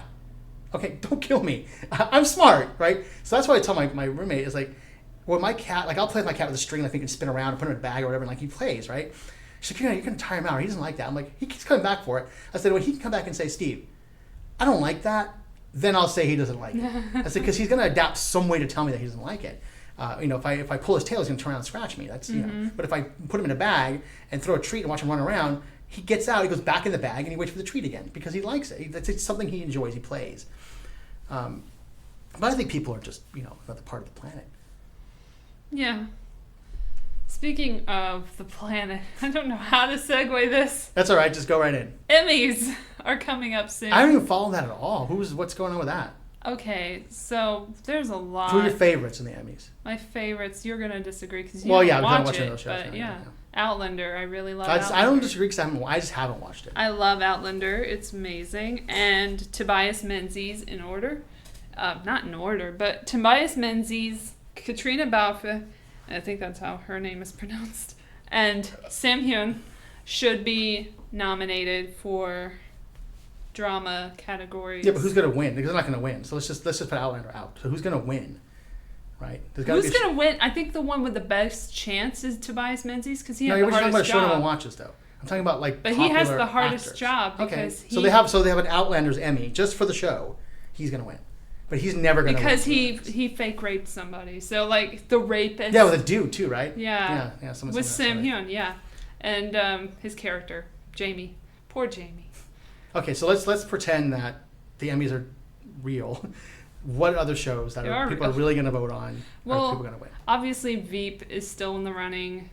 Okay, don't kill me. I'm smart, right? So that's why I tell my roommate is like, well, my cat, like I'll play with my cat with a string, like he can spin around and put him in a bag or whatever, and like he plays, right? She's like, you're going to tire him out. He doesn't like that. I'm like, he keeps coming back for it. I said, when he can come back and say, Steve, I don't like that, then I'll say he doesn't like it. I said, because he's going to adapt some way to tell me that he doesn't like it. If I pull his tail, he's going to turn around and scratch me. That's But if I put him in a bag and throw a treat and watch him run around, he gets out, he goes back in the bag, and he waits for the treat again because he likes it. It's something he enjoys. He plays. But I think people are just, another part of the planet. Yeah. Speaking of the planet, I don't know how to segue this. That's all right. Just go right in. Emmys are coming up soon. I don't even follow that at all. What's going on with that? Okay, so there's a lot. Who are your favorites in the Emmys? My favorites. You're gonna disagree because you don't watch it. Those shows, but yeah. Outlander. I really love Outlander. I don't disagree because I just haven't watched it. I love Outlander. It's amazing. And Tobias Menzies in order. Not in order, but Tobias Menzies, Katrina Balfe, I think that's how her name is pronounced, and Sam Hyun should be nominated for drama categories. Yeah, but who's going to win? Because they're not going to win. So let's just put Outlander out. So who's going to win? Right? Who's going to win? I think the one with the best chance is Tobias Menzies because he has the hardest job. No, you're talking about a show no one watches, though. I'm talking about But he has the hardest job because so they have an Outlander's Emmy just for the show. He's going to win. But he's never going to because he fake raped somebody. So like the rapist. Yeah, with a dude too, right? Yeah. With Sam Hyun, Hyun, yeah, and his character Jamie, poor Jamie. Okay, so let's pretend that the Emmys are real. What other shows that people are really going to vote on are people going to win? Obviously, Veep is still in the running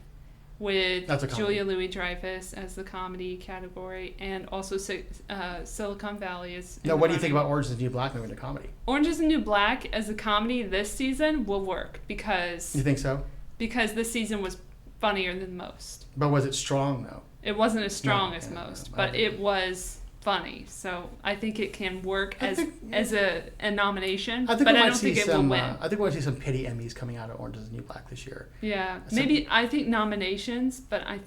with Julia Louis-Dreyfus as the comedy category, and also Silicon Valley is. No, what do you think about Orange is the New Black moving to comedy? Orange is the New Black as a comedy this season will work because. You think so? Because this season was funnier than most. But was it strong though? It wasn't as strong as most, but it was funny. So I think it can work as a nomination. I don't think it will win. I think we'll see some pity Emmys coming out of Orange is the New Black this year. Yeah, maybe I think nominations, but I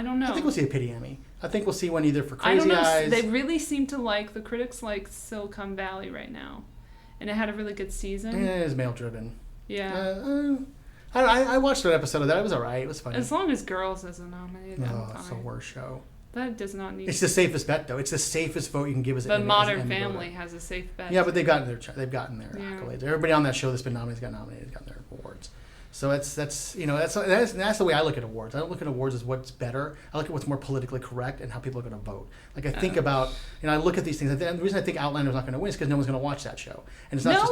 don't know. I think we'll see a pity Emmy. I think we'll see one either for Crazy Eyes. They really seem to the critics like Silicon Valley right now, and it had a really good season. Yeah, it is male driven. Yeah. I watched an episode of that. It was alright. It was funny. As long as Girls isn't nominated, I'm fine. It's the worst show. That does not need. It's the safest bet, though. It's the safest vote you can give as. But Modern Family has a safe bet. Yeah, but they've gotten their accolades. Everybody on that show that's been nominated has gotten their awards. So that's the way I look at awards. I don't look at awards as what's better. I look at what's more politically correct and how people are going to vote. Like I think about, I look at these things. The reason I think Outlander's not going to win is because no one's going to watch that show. And it's not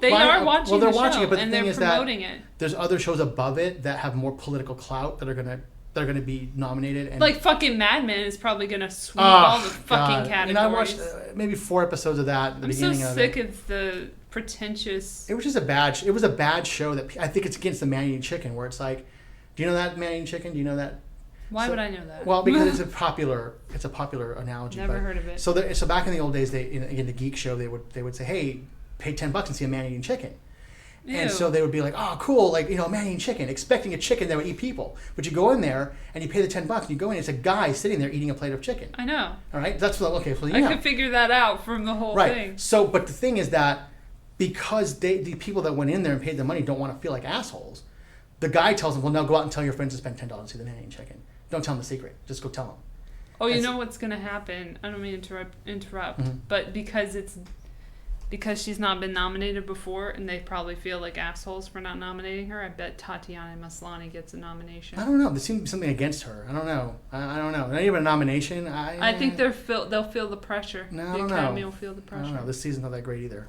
they are watching. Well, they're the watching show, it, but the and thing they're is promoting that it. There's other shows above it that have more political clout that are going to be nominated. And like fucking Mad Men is probably going to sweep all the fucking categories. I watched maybe 4 episodes of that at the beginning of it. I'm so sick of the pretentious. It was just a bad show that I think it's against the man-eating chicken, where it's like, do you know that man-eating chicken? Do you know that? Why would I know that? Well, because it's a popular analogy. Never heard of it. So back in the old days, in the geek show, they would say, hey, pay $10 and see a man-eating chicken. Ew. And so they would be like, oh, cool, like, man-eating chicken, expecting a chicken that would eat people. But you go in there and you pay the $10 and you go in, it's a guy sitting there eating a plate of chicken. I know. All right, that's what. Okay, well, I could figure that out from the whole thing. Right. So, but the thing is that because the people that went in there and paid the money don't want to feel like assholes, the guy tells them, well, now go out and tell your friends to spend $10 to see the man-eating chicken. Don't tell them the secret. Just go tell them. Oh, you know what's going to happen? I don't mean to interrupt, but because she's not been nominated before, and they probably feel like assholes for not nominating her, I bet Tatiana Maslany gets a nomination. I don't know. There seems to be something against her. I don't know. I don't know. Not even a nomination. I think they'll feel the pressure. No, the Academy will feel the pressure. I don't know. This season's not that great either.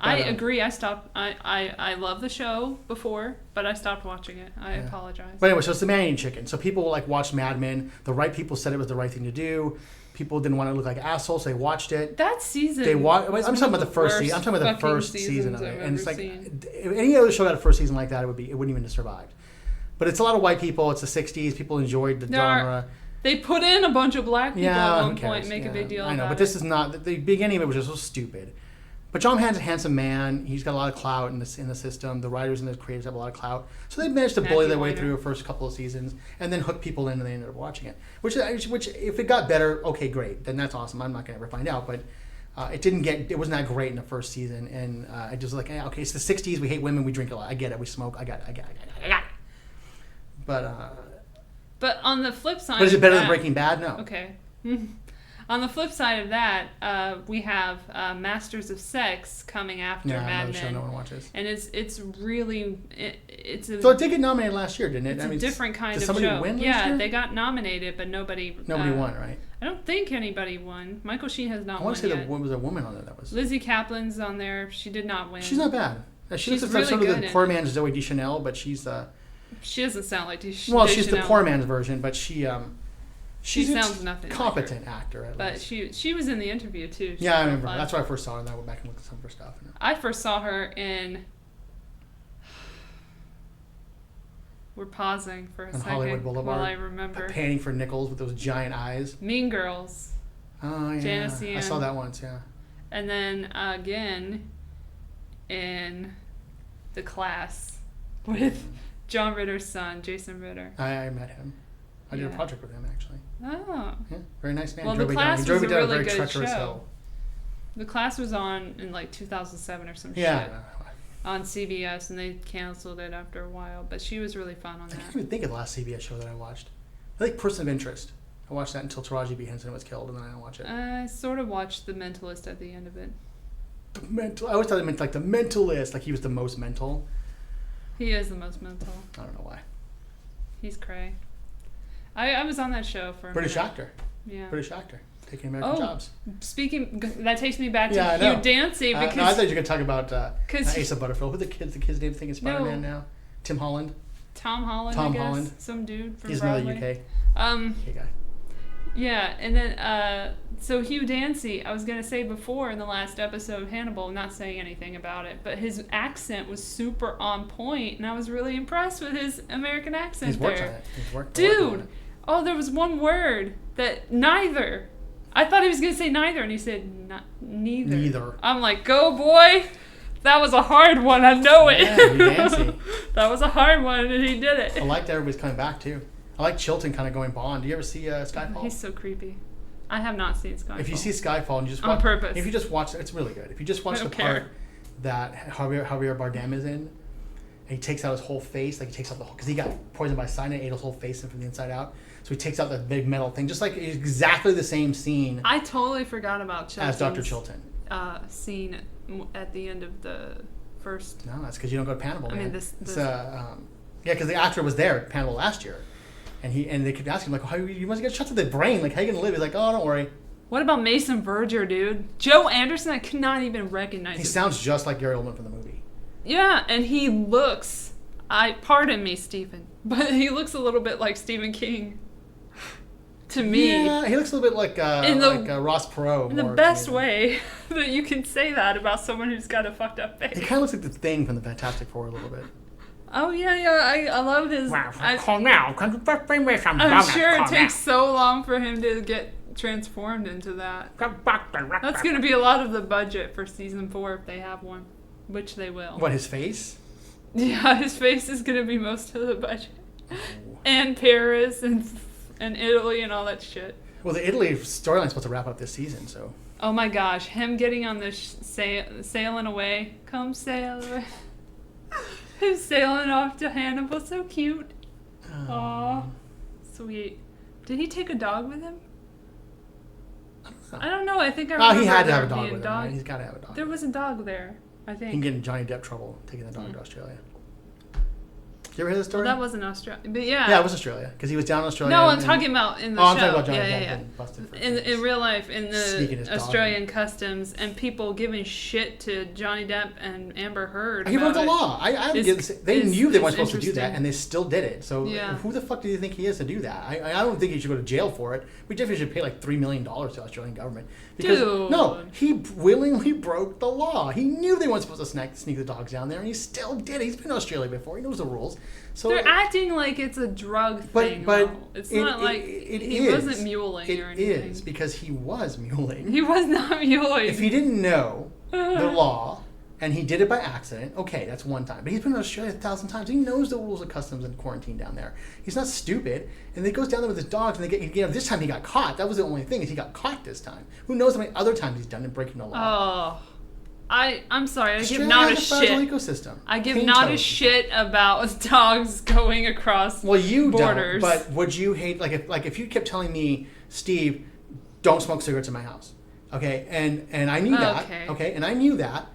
I agree. I love the show before, but I stopped watching it. I apologize. But anyway, so it's the man-eating chicken. So people watched Mad Men. The right people said it was the right thing to do. People didn't want to look like assholes, so they watched it. That season. I'm talking about the first season. I'm talking about the first season of it. And it's like, if any other show had a first season like that, it wouldn't even have survived. But it's a lot of white people. It's the 60s. People enjoyed the genre. They put in a bunch of black people at one point, make a big deal about it. I know, but this is not. The beginning of it was just so stupid. But John Hamm's a handsome man. He's got a lot of clout in the system. The writers and the creators have a lot of clout. So they managed to bully their way through the first couple of seasons and then hook people in, and they ended up watching it. Which if it got better, okay, great. Then that's awesome. I'm not going to ever find out. But it wasn't that great in the first season. And I just like, okay, it's the 60s. We hate women. We drink a lot. I get it. We smoke. I got it. But on the flip side, but is it better than Breaking Bad? No. Okay. On the flip side of that, we have Masters of Sex coming after Mad Men. Show no one watches. And it's really so it did get nominated last year, didn't it? It's a different kind of show. Did somebody win last year? They got nominated, but nobody won, right? I don't think anybody won. Michael Sheen has not won. I want to say there was a woman on there that was. Lizzie Kaplan's on there. She did not win. She's not bad. She's really sort good. of the poor man's Zooey Deschanel, but she's she doesn't sound like Deschanel. Well, she's the poor man's version, but she sounds nothing competent like her. actor, at but least. she was in the interview too. Yeah, I remember. That's where I first saw her, and I went back and looked at some of her stuff. I first saw her in. We're pausing for a second Hollywood Boulevard, while I remember. Panning for nickels with those giant eyes. Mean Girls. Oh yeah, Janice Ian. I saw that once. Yeah. And then again, in The Class, with John Ritter's son, Jason Ritter. I met him. I did a project with him, actually. Oh. Yeah, very nice man. Well, The Class was a really good show. Hill. The Class was on in 2007 or some shit. On CBS, and they canceled it after a while. But she was really fun on that. I can't even think of the last CBS show that I watched. I think Person of Interest. I watched that until Taraji B. Henson was killed, and then I didn't watch it. I sort of watched The Mentalist at the end of it. the mental. I always thought it meant like the mentalist. Like he was the most mental. He is the most mental. I don't know why. He's cray. I was on that show for a British minute. actor. Yeah. British actor. Taking American jobs. Speaking, that takes me back to Hugh Dancy. Because, no, I thought you were going to talk about Asa Butterfield. Who the kid's name think is Spider-Man now? Tim Holland? Tom Holland, I guess. Some dude from Broadway. He's another UK guy. Yeah, and then, so Hugh Dancy, I was going to say before in the last episode of Hannibal, not saying anything about it, but his accent was super on point, and I was really impressed with his American accent. He's worked on it. He's worked Dude, on it. There was one word that neither. I thought he was going to say neither, and he said neither. Neither. I'm like, go boy. That was a hard one. I know it. Yeah, Hugh Dancy. That was a hard one, and he did it. I liked everybody's coming back, too. I like Chilton kind of going Bond. Do you ever see Skyfall? He's so creepy. I have not seen Skyfall. If you see Skyfall and you just watch, on purpose. If you just watch, it's really good. If you just watch the part that Javier Bardem is in, and he takes out his whole face, like he takes out the whole, because he got poisoned by cyanide, ate his whole face in from the inside out. So he takes out that big metal thing, just like exactly the same scene. I totally forgot about Chilton's, as Dr. Chilton. Scene at the end of the first. No, that's because you don't go to Pannibal. I mean, because the actor was there at Pannibal last year. And they kept asking him, like, oh, you must get shot to the brain. Like, how are you going to live? He's like, oh, don't worry. What about Mason Verger, dude? Joe Anderson, I could not even recognize him. He sounds just like Gary Oldman from the movie. Yeah, and he looks, pardon me, Stephen, but he looks a little bit like Stephen King. To me. Yeah, he looks a little bit like Ross Perot. In the best way that you can say that about someone who's got a fucked up face. He kind of looks like the Thing from the Fantastic Four a little bit. Oh, yeah, I love his... I'm sure it takes so long for him to get transformed into that. That's going to be a lot of the budget for season 4 if they have one, which they will. What, his face? Yeah, his face is going to be most of the budget. Oh. And Paris and Italy and all that shit. Well, the Italy storyline's supposed to wrap up this season, so... Oh my gosh, him getting on the sailing away. Come sail away. Him sailing off to Hannibal, so cute. Aw, sweet. Did he take a dog with him? I don't know. I think I remember he had to have a dog with him. Right? He's got to have a dog. There was a dog there, I think. He can get in Johnny Depp trouble taking the dog to Australia. Did you ever hear this story? Well, that wasn't Australia, but yeah. Yeah, it was Australia because he was down in Australia. No, I'm talking about in the show. I'm talking about Johnny Depp getting busted for in real life, in the Australian customs, and people giving shit to Johnny Depp and Amber Heard. He broke the law. They knew they weren't supposed to do that, and they still did it. So who the fuck do you think he is to do that? I don't think he should go to jail for it. We definitely should pay like $3 million to the Australian government. Because, Dude. No, he willingly broke the law. He knew they weren't supposed to sneak the dogs down there, and he still did it. He's been in Australia before. He knows the rules. So they're acting like it's a drug thing. But it's not like he wasn't muling or anything. It is, because he was muling. He was not muling. If he didn't know the law and he did it by accident, okay, that's one time. But he's been in Australia 1,000 times. He knows the rules of customs and quarantine down there. He's not stupid. And he goes down there with his dogs, and this time he got caught. That was the only thing, is he got caught this time. Who knows how many other times he's done it breaking the law. Oh. I'm sorry. I give Australia not a has fragile shit. Ecosystem. I give not a shit about dogs going across borders. Well, you don't. But would you hate if you kept telling me, Steve, don't smoke cigarettes in my house, okay? And I knew that, okay? And I knew that,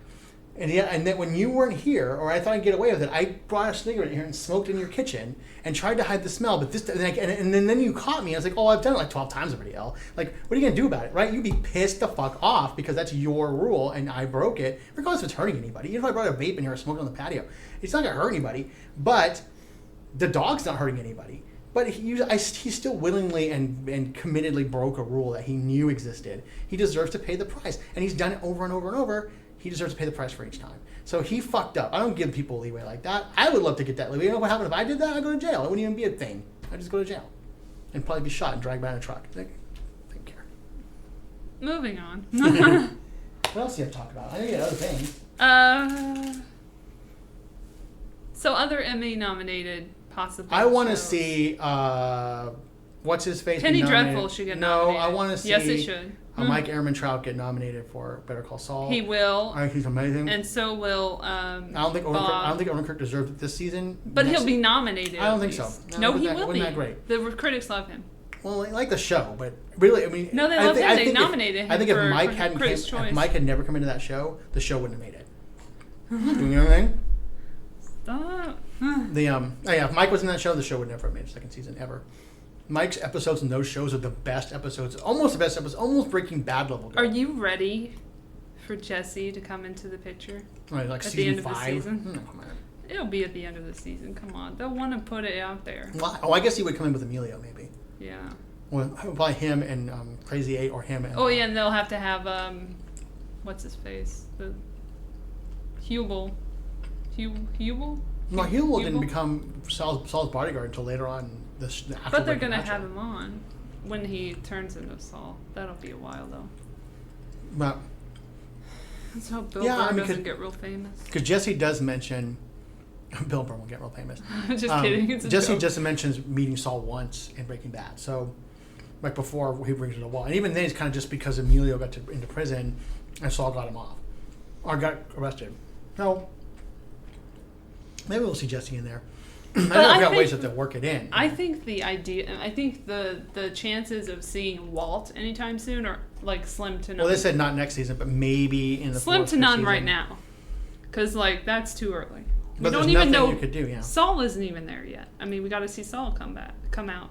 and then when you weren't here, or I thought I'd get away with it, I brought a cigarette here and smoked in your kitchen and tried to hide the smell. But and then you caught me. I was like, oh, I've done it like 12 times already, Elle. Like, what are you gonna do about it, right? You'd be pissed the fuck off because that's your rule and I broke it, regardless if it's hurting anybody. Even if I brought a vape in here or smoked on the patio, it's not gonna hurt anybody. But the dog's not hurting anybody. But he still willingly and committedly broke a rule that he knew existed. He deserves to pay the price, and he's done it over and over and over. He deserves to pay the price for each time. So he fucked up. I don't give people leeway like that. I would love to get that leeway. You know what happened if I did that? I'd go to jail. It wouldn't even be a thing. I'd just go to jail. And probably be shot and dragged by in a truck. I don't care. Moving on. What else do you have to talk about? I know you had other things. So other Emmy nominated possibly. I want to see what's his face. Penny Dreadful should get nominated. No, I want to see. Yes, it should. Mike Ehrmantraut get nominated for Better Call Saul. He will. I think he's amazing. And so will I don't think Odenkirk deserved it this season. But he'll be nominated. I don't think so. No, he will be. Wasn't that great? The critics love him. Well, I like the show, but really, I mean, No, they loved him. They nominated him. I think if for Mike hadn't Critics' Choice. if Mike had never come into that show wouldn't have made it. You know what I mean? Stop. If Mike was in that show, the show would never have made a second season ever. Mike's episodes in those shows are the best episodes, almost the best episodes, almost Breaking Bad level. Are you ready for Jesse to come into the picture? Right, like at season the end 5? of the season? No, come on. It'll be at the end of the season. Come on. They'll want to put it out there. Oh, I guess he would come in with Emilio, maybe. Yeah. Well, probably him and Crazy 8 or him and... Oh, yeah, and they'll have to have, what's his face? The Hubel. Hubel? No, Hubel didn't become Saul's bodyguard until later on. But they're going to have him on when he turns into Saul. That'll be a while, though. But... Let's hope Bill Burr doesn't get real famous. Because Jesse does mention... Bill Burr will get real famous. Just kidding. It's a Jesse joke. just mentions meeting Saul once in Breaking Bad. So, like before he brings it to the wall. And even then, it's kind of just because Emilio got into prison and Saul got him off. Or got arrested. So, maybe we'll see Jesse in there. I know we've got ways to work it in. I think the chances of seeing Walt anytime soon are like slim to none. Well, they said not next season, but maybe in the slim fourth to none season. Right now. Because, like, that's too early. But we don't there's even nothing know. you could do, yeah. Saul isn't even there yet. I mean, we got to see Saul come out.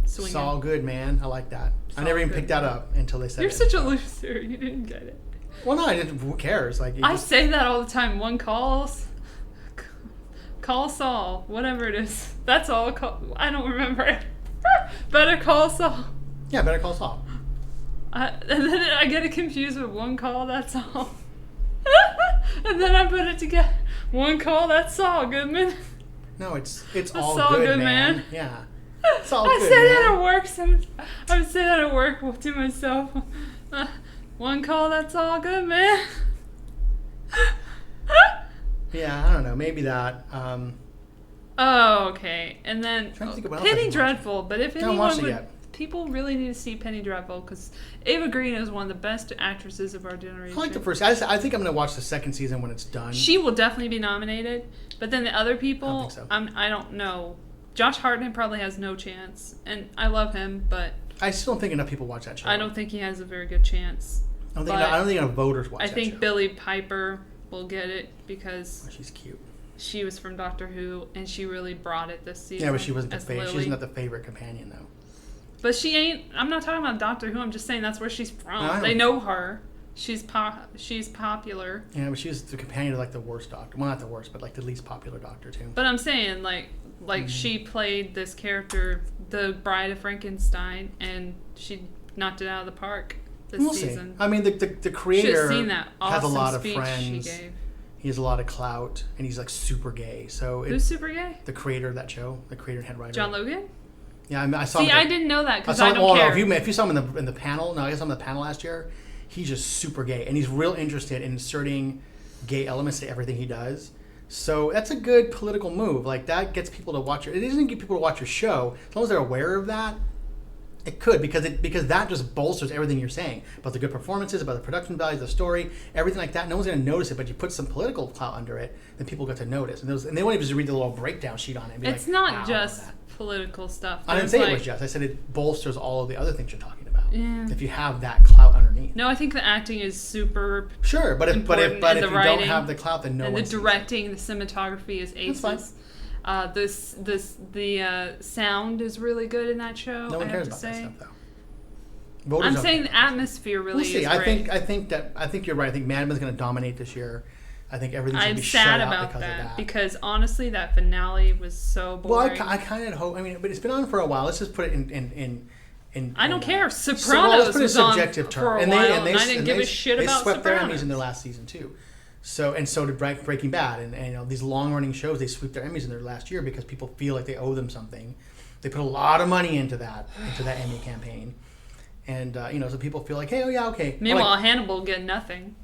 Swinging. Saul good, man. I like that. I never even picked that up until they said You're it. such a loser. You didn't get it. Well, no, I didn't. Who cares? Like I say that all the time. One calls. Call Saul. Whatever it is. That's all. I don't remember it. Better call Saul. Yeah, Better Call Saul. And then I get it confused with One Call, That's All. And then I put it together. One call, that's Saul Goodman. No, it's Saul all good, man. Yeah. It's all I good, say man. that at work. I would say that at work to myself. One call, that's all good, man. Yeah, I don't know. Maybe that. Oh, okay. And then Penny I Dreadful. But if haven't watched anyone it would, yet. people really need to see Penny Dreadful because Ava Green is one of the best actresses of our generation. I like the first. I think I'm going to watch the second season when it's done. She will definitely be nominated, but then the other people, I don't think so. I don't know. Josh Hartnett probably has no chance, and I love him, but I still don't think enough people watch that show. I don't think he has a very good chance. I don't think enough voters watch that show. I think Billie Piper will get it because she's cute. She was from Doctor Who, and she really brought it this season. Yeah, but she wasn't the favorite. She's not the favorite companion, though. But she ain't. I'm not talking about Doctor Who. I'm just saying that's where she's from. They know her. She's popular. Yeah, but she's the companion of like the worst doctor. Well, not the worst, but like the least popular doctor too. But I'm saying like she played this character, the Bride of Frankenstein, and she knocked it out of the park this season. See. I mean, the creator should have seen that awesome has a lot of speech friends. she gave. He has a lot of clout, and he's like super gay. So who's super gay? The creator of that show, the creator and head writer. John Logan. Yeah, I saw. See, I didn't know that because I don't care. If you saw him in the panel, no, I saw him in the panel last year. He's just super gay, and he's real interested in inserting gay elements to everything he does. So that's a good political move. Like that gets people to watch it. It doesn't get people to watch your show as long as they're aware of that. It could because that just bolsters everything you're saying about the good performances, about the production values, the story, everything like that. No one's going to notice it, but you put some political clout under it, then people get to notice. And they won't even just read the little breakdown sheet on it. And be it's like, not just political stuff. I didn't say it was just. I said it bolsters all of the other things you're talking about. Yeah. If you have that clout underneath. No, I think the acting is super. Sure, but if you don't have the clout, then no one. And the directing, the cinematography is aces. That's fine. The sound is really good in that show. No one cares about that stuff, though. Voters I'm saying the atmosphere really is great. I think you're right. I think Mad Men's going to dominate this year. I think everything's going to be shut out because of that. Because honestly, that finale was so boring. Well, I kind of hope. I mean, but it's been on for a while. Let's just put it in I don't care. Sopranos let's put it in was on subjective for a term. while, and I didn't give a shit about Sopranos. They swept their Emmys Sopranos. in their last season too. So did Breaking Bad, and these long-running shows, they sweep their Emmys in their last year because people feel like they owe them something. They put a lot of money into that Emmy campaign, and so people feel like, hey, oh yeah, okay. Meanwhile, Hannibal get nothing.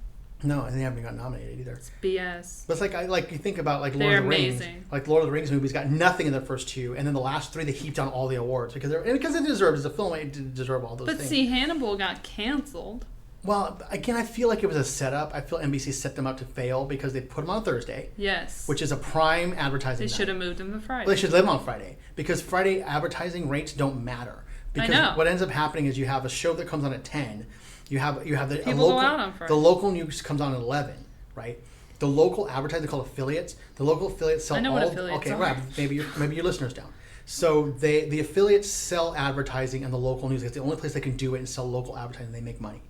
No, and they haven't got nominated either. It's BS. But it's you think about Lord of the amazing. Rings. Like Lord of the Rings movies got nothing in their first two, and then the last three they heaped on all the awards because it deserves as a film. It did deserve all those things. But see, Hannibal got canceled. Well, again, I feel like it was a setup. I feel NBC set them up to fail because they put them on Thursday. Yes. Which is a prime advertising night. They should have moved them to Friday. Well, they should live on Friday because Friday advertising rates don't matter. Because I know. what ends up happening is you have a show that comes on at 10. You have the People go out on Friday. The local news comes on at 11, right? The local advertising called affiliates. The local affiliates sell I know all. what affiliates okay, are. right. Maybe your listeners don't. So the affiliates sell advertising on the local news. It's the only place they can do it and sell local advertising. They make money.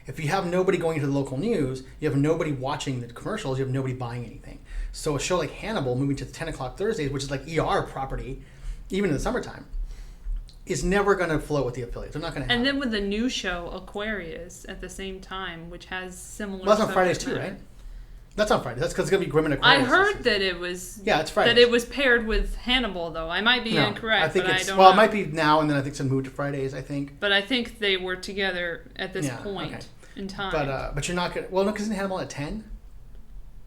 If you have nobody going to the local news, you have nobody watching the commercials, you have nobody buying anything. So a show like Hannibal moving to the 10 o'clock Thursdays, which is like ER property, even in the summertime, is never going to flow with the affiliates. They're not going to. And then with the new show Aquarius at the same time, which has similar. Well, that's on Fridays too, right? That's on Friday. That's because it's going to be Grim and Aquarius. I heard that it was. Yeah, it's Friday. That it was paired with Hannibal, though. I might be incorrect. I think but it's I don't well, know. it might be now, and then I think it's moved to Fridays. I think. But I think they were together at this point okay. in time. But you're not going. Well, no, because isn't Hannibal at 10?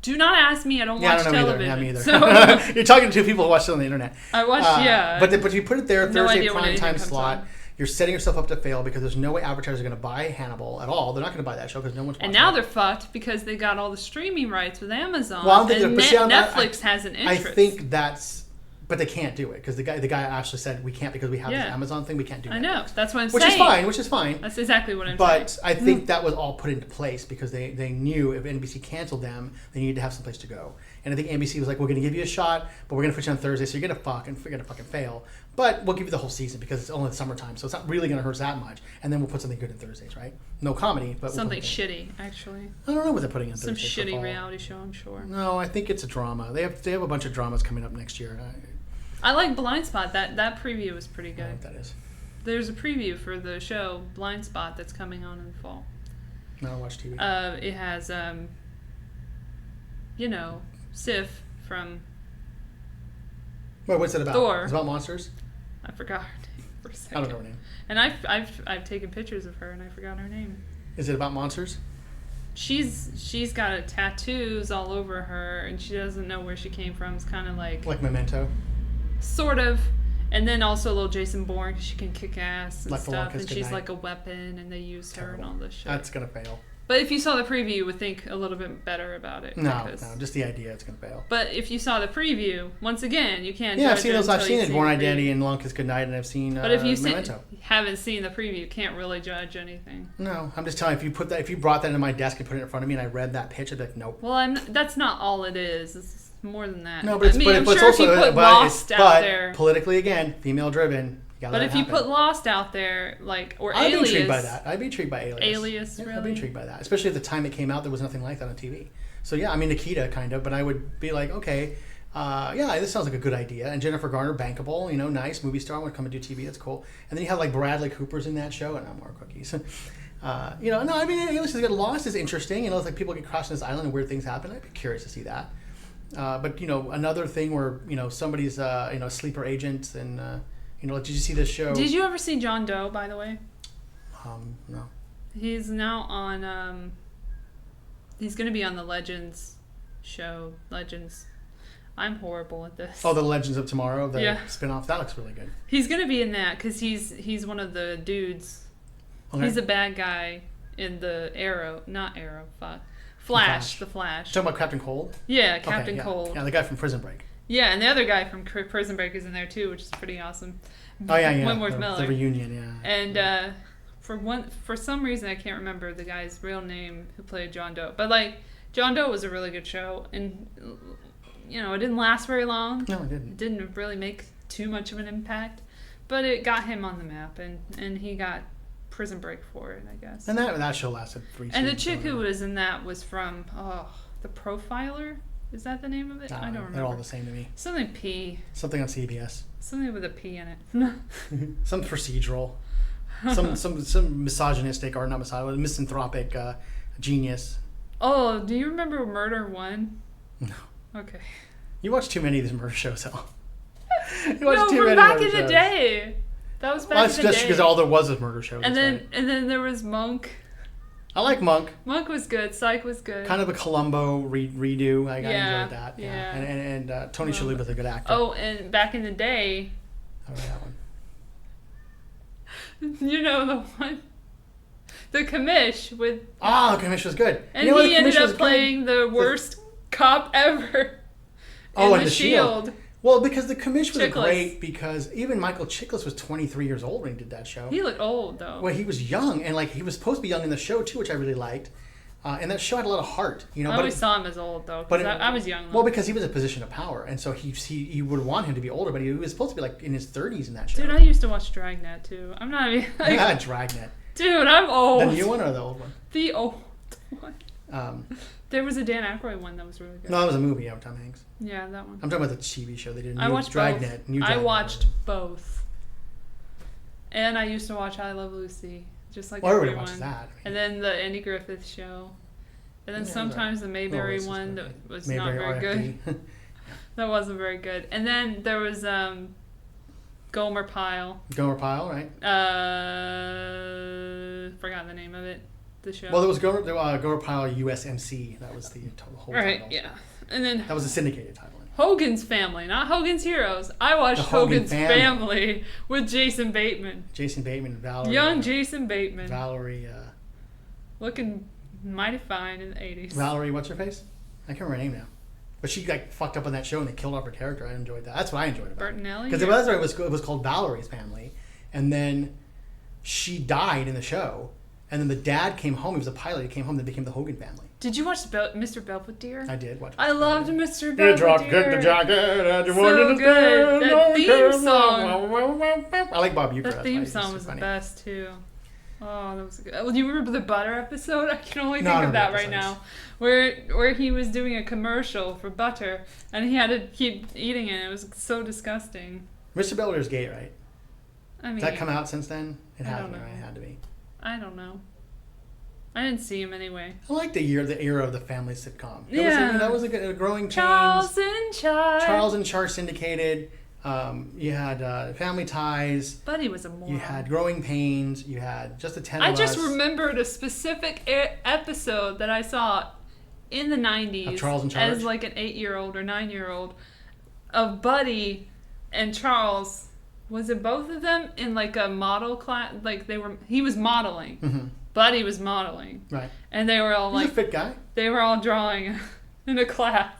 Do not ask me. I don't watch television. Yeah, me either. So You're talking to two people who watch it on the internet. I watch. But you put it there, No Thursday idea when prime anything time comes slot. on. You're setting yourself up to fail because there's no way advertisers are going to buy Hannibal at all. They're not going to buy that show because no one's watching And now it. they're fucked because they got all the streaming rights with Amazon. Well, I don't think and Netflix has an interest. I think that's, but they can't do it because the guy actually said we can't because we have this Amazon thing. We can't do. I know. That's what I'm which saying. Which is fine. That's exactly what I'm saying. But I think that was all put into place because they knew if NBC canceled them, they needed to have some place to go. And I think NBC was like, we're going to give you a shot, but we're going to put you on Thursday, so you're going to fucking fail. But we'll give you the whole season because it's only the summertime, so it's not really going to hurt that much. And then we'll put something good in Thursdays, right? No comedy, but something shitty, actually. I don't know what they're putting in Some Thursday. shitty reality show, I'm sure. No, I think it's a drama. They have a bunch of dramas coming up next year. I like Blind Spot. That preview was pretty I good. don't know what that is. There's a preview for the show Blind Spot that's coming on in the fall. No, I don't watch TV. It has, Sif from Wait, what's it about? Thor. It's about monsters? I forgot her name for a second. I don't know her name. And I've taken pictures of her and I forgot her name. Is it about monsters? She's got tattoos all over her and she doesn't know where she came from. It's kind of like Memento? sort of. And then also a little Jason Bourne because she can kick ass and Like the stuff. Longest And she's Goodnight. like a weapon and they use her and all this shit. That's going to fail. But if you saw the preview, you would think a little bit better about it. No, just the idea it's going to fail. But if you saw the preview, once again, you can't. Yeah, judge I've seen those. I've seen it, Born the Identity preview. and Longest Goodnight, and I've seen But if you Memento. haven't seen the preview, you can't really judge anything. No, I'm just telling you, if you brought that into my desk and put it in front of me and I read that pitch, I'd be like, nope. Well, that's not all it is. It's more than that. No, but it's, I'm but sure it's also, if you put but Lost it's, out but there. politically, again, female driven. But if you put Lost out there, or I'd Alias. be intrigued by that. I'd be intrigued by Alias. Alias, yeah, really? I'd be intrigued by that. Especially at the time it came out, there was nothing like that on TV. So yeah, I mean Nikita kind of, but I would be like, okay, yeah, this sounds like a good idea. And Jennifer Garner, bankable, nice movie star, would come and do TV. That's cool. And then you have like Bradley Cooper's in that show, and more cookies. No, I mean Alias is good. Lost is interesting. It's like people get crashed on this island and weird things happen. I'd be curious to see that. But another thing where somebody's a sleeper agent and. Did you see this show? Did you ever see John Doe, by the way? No. He's now on, he's going to be on the Legends show. Legends. I'm horrible at this. Oh, the Legends of Tomorrow, the spin-off. That looks really good. He's going to be in that because he's one of the dudes. Okay. He's a bad guy in the Flash. The Flash. Talking about Captain Cold? Yeah, Captain Cold. Yeah, the guy from Prison Break. Yeah, and the other guy from Prison Break is in there too, which is pretty awesome. Oh yeah. Wentworth Miller. The reunion, yeah. And for some reason I can't remember the guy's real name who played John Doe, but John Doe was a really good show, and it didn't last very long. No, it didn't. It didn't really make too much of an impact, but it got him on the map, and he got Prison Break for it, I guess. And that show lasted 3 seasons. And the chick who was in that was from The Profiler. Is that the name of it? I don't remember. They're all the same to me. Something P. Something on CBS. Something with a P in it. Some procedural. some misogynistic, or not misogynistic, misanthropic genius. Oh, do you remember Murder 1? No. Okay. You watch too many of these murder shows, though. From back in the day. That was back in the day. That's just because all there was murder shows. And then there was Monk. I like Monk. Monk was good. Psych was good. Kind of a Columbo redo. I enjoyed that. Yeah. And Tony Shalhoub was a good actor. Oh, and back in the day. I remember that one. The one. The Commish with. Oh, Commish was good. And he ended up playing the worst cop ever. In The Shield. Well, because the commission was Chiklis. great because even Michael Chiklis was 23 years old when he did that show. He looked old, though. Well, he was young, and like he was supposed to be young in the show, too, which I really liked. And that show had a lot of heart, you know. I always saw him as old, though, because I was young. Though. Well, because he was in a position of power, and so he would want him to be older, but he was supposed to be like in his 30s in that show. Dude, I used to watch Dragnet, too. I'm not even... Like, Yeah, Dragnet. Dude, I'm old. The new one or the old one? The old one. There was a Dan Aykroyd one that was really good. No, that was a movie with Tom Hanks. Yeah, that one. I'm talking about the TV show they did. I watched Dragnet. both. New Dragnet. I watched both. And I used to watch I Love Lucy, just like everybody everyone. watches that. And then the Andy Griffith show. And then sometimes the Mayberry one that was not very good. That wasn't very good. And then there was Gomer Pyle. Gomer Pyle, right? Forgot the name of it. The show. Well, there was Gomer Pyle USMC. That was the whole right, title. yeah. And then That was a syndicated title. Hogan's Family, not Hogan's Heroes. I watched Hogan's Family with Jason Bateman. Jason Bateman, Valerie. Young Jason Bateman. Valerie. Looking mighty fine in the 80s. Valerie, what's her face? I can't remember her name now. But she got fucked up on that show and they killed off her character. I enjoyed that. That's what I enjoyed about it. Bertinelli? Because it was called Valerie's Family. And then she died in the show. And then the dad came home. He was a pilot. He came home and became the Hogan family. Did you watch Mr. Belvedere? I did watch. I loved Mr. Belvedere. Get the jacket. So good. That theme song. I like Bob Uecker. That theme song was the best too. Oh, that was good. Well, do you remember the butter episode? I can only think of that right now, where he was doing a commercial for butter and he had to keep eating it. It was so disgusting. Mr. Belvedere's gay, right? I mean, Did that come out since then? It hasn't, don't know. right? It had to be. I don't know. I didn't see him anyway. I like the era of the family sitcom. Yeah. That was a growing Charles and Chive. Charles and Char syndicated. You had Family Ties. Buddy was a moron. You had Growing Pains. You had Just the 10 of I Us. just remembered a specific episode that I saw in the 90s Of Charles and Charge? as like an 8-year-old or 9-year-old of Buddy and Charles. Was it both of them in like a model class? Like he was modeling. Mm-hmm. Buddy was modeling. Right. And they were all He's like a fit guy. They were all drawing in a class.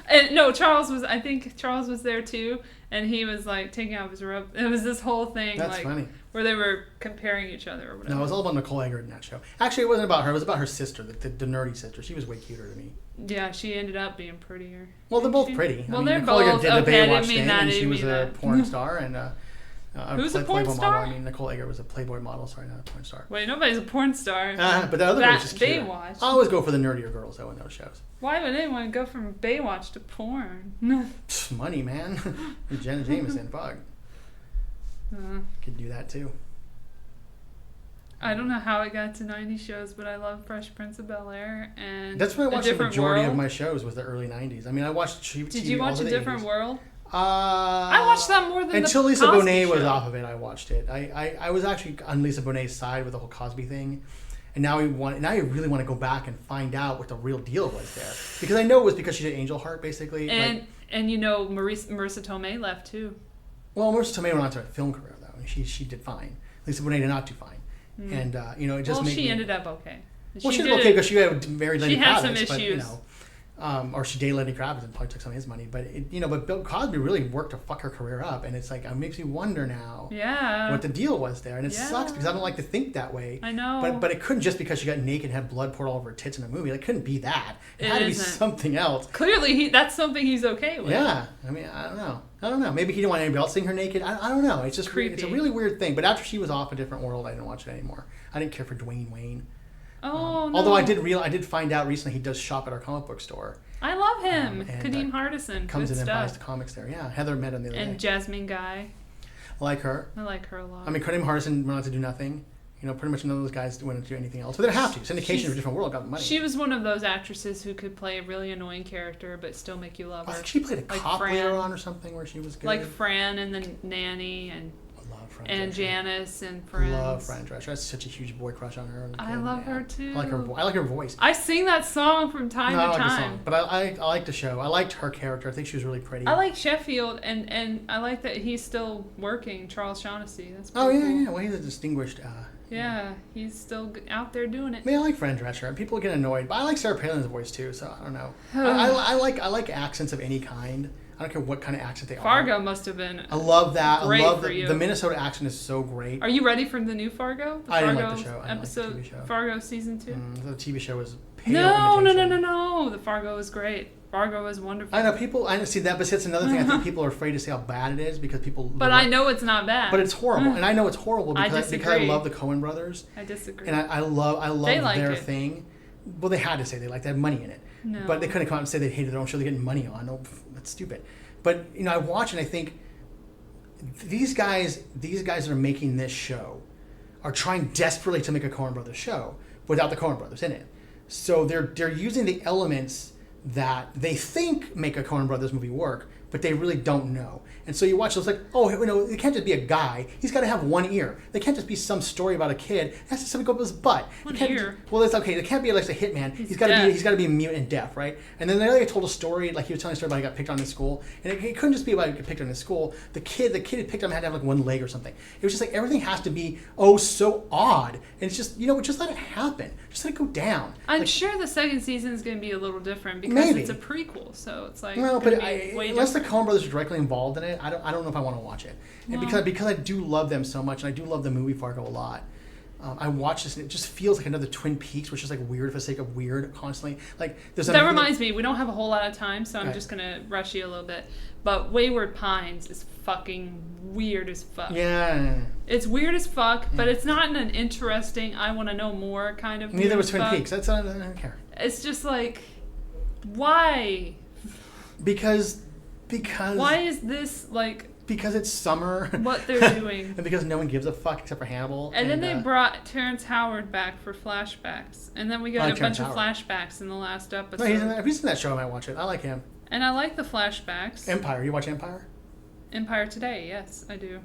And no, I think Charles was there too, and he was like taking off his robe. It was this whole thing. That's like, funny. Where they were comparing each other or whatever. No, it was all about Nicole Eggert in that show. Actually, it wasn't about her. It was about her sister, the nerdy sister. She was way cuter to me. Yeah, she ended up being prettier. Well, they're both pretty. Well, they're Nicole both. Eggert did the okay, I Baywatch didn't mean thing, that. and I she didn't was mean a that. porn star, and Who's a porn Playboy star? model. I mean, Nicole Eggert was a Playboy model. Sorry, not a porn star. Wait, nobody's a porn star. But the other one was just cute. Baywatch. I always go for the nerdier girls though in those shows. Why would anyone go from Baywatch to porn? Money, man. Jenna Jameson, fuck. Could do that too. I don't know how I got to 90s shows, but I love Fresh Prince of Bel-Air and that's when I watched the majority World. of my shows was the early 90s. I mean, I watched TV. Did you watch A Different 80s. World? I watched that more than until the Lisa Cosby Bonet was Show. off of it. I watched it. I was actually on Lisa Bonet's side with the whole Cosby thing, and now I really want to go back and find out what the real deal was there because I know it was because she did Angel Heart basically. And you know Marissa Tomei left too. Well, Marissa Tomei went on to a film career though. She did fine. Lisa Bonet did not do fine, and it just made she ended up okay. Well, she did okay because she had very Lenny She Kravitz, had some but, issues. or she dated Lenny Kravitz and probably took some of his money. But but Bill Cosby really worked to fuck her career up, and it's like it makes me wonder now. Yeah. What the deal was there, and it sucks because I don't like to think that way. I know. But it couldn't just because she got naked and had blood poured all over her tits in a movie. It couldn't be that. It had to be something else. Clearly, that's something he's okay with. Yeah. I mean, I don't know. Maybe he didn't want anybody else seeing her naked. I don't know. It's just creepy. It's a really weird thing. But after she was off A Different World, I didn't watch it anymore. I didn't care for Dwayne Wayne. Oh no. Although I did find out recently he does shop at our comic book store. I love him. And, Kadeem Hardison. Comes Good in stuff. and buys the comics there. Yeah, Heather met him the other day. And Jasmine Guy. I like her. I like her a lot. I mean, Kadeem Hardison went on to do nothing. Pretty much none of those guys went on to do anything else. But they have to. Syndication of A Different World got the money. She was one of those actresses who could play a really annoying character but still make you love her. I think she played a cop Fran, later on or something where she was good. Like Fran and the Nanny and Fran and Drescher. Janice and Friends. Love Fran Drescher. I had such a huge boy crush on her. I love her too. I like her voice. I sing that song from time to I like the time. song, but I liked the show. I liked her character. I think she was really pretty. I like Sheffield, and I like that he's still working. Charles Shaughnessy. That's oh pretty yeah, cool. yeah. Well, he's a distinguished. Yeah, he's still out there doing it. I mean, I like Fran Drescher, and people get annoyed, but I like Sarah Palin's voice too. So I don't know. I like accents of any kind. I don't care what kind of accent they are. Fargo must have been. I love that. Great I love for you. the Minnesota accent is so great. Are you ready for the new Fargo? I didn't like Fargo the show. I didn't episode. like the TV show. Fargo season 2. The TV show was pale No. imitation. The Fargo was great. Fargo was wonderful. I know people. I see that, but that's another thing. I think people are afraid to say how bad it is because people. But I know it's not bad. But it's horrible, and I know it's horrible because I disagree. love the Coen brothers. I disagree. And I love They like their it. thing. Well, they had to say they liked. They had money in it. No. But they couldn't come out and say they hated their own show. They're getting money on. No, that's stupid. But I watch and I think these guys that are making this show are trying desperately to make a Coen Brothers show without the Coen Brothers in it. So they're using the elements that they think make a Coen Brothers movie work, but they really don't know. And so you watch, it's like, oh, it can't just be a guy. He's got to have one ear. They can't just be some story about a kid. It has to something go up his butt. One ear? Well, it's okay. It can't be like a hitman. He's got to be mute and deaf, right? And then the other guy told a story, like he was telling a story about he got picked on in school, and it couldn't just be about he got picked on in school. The kid who picked on him had to have like one leg or something. It was just like everything has to be so odd, and it's just just let it happen. Just let it go down. I'm sure the second season is going to be a little different because Maybe. it's a prequel, so it's like Well, but different. unless the Coen Brothers are directly involved in it, I don't know if I want to watch it. And because I do love them so much, and I do love the movie Fargo a lot. I watch this and it just feels like another Twin Peaks, which is like weird for the sake of weird constantly. Like that reminds me, we don't have a whole lot of time, so I'm Right. just gonna rush you a little bit. But Wayward Pines is fucking weird as fuck. Yeah. It's weird as fuck, but it's not in an interesting, I want to know more kind of. Neither weird was as Twin fuck. Peaks. I don't care. It's just like, why? Because. Why is this like? Because it's summer. What they're doing. And because no one gives a fuck except for Hannibal. And then they brought Terrence Howard back for flashbacks. And then we got a bunch of flashbacks in the last episode. No, if he's in that show, I might watch it. I like him. And I like the flashbacks. Empire. You watch Empire? Empire Today, yes, I do.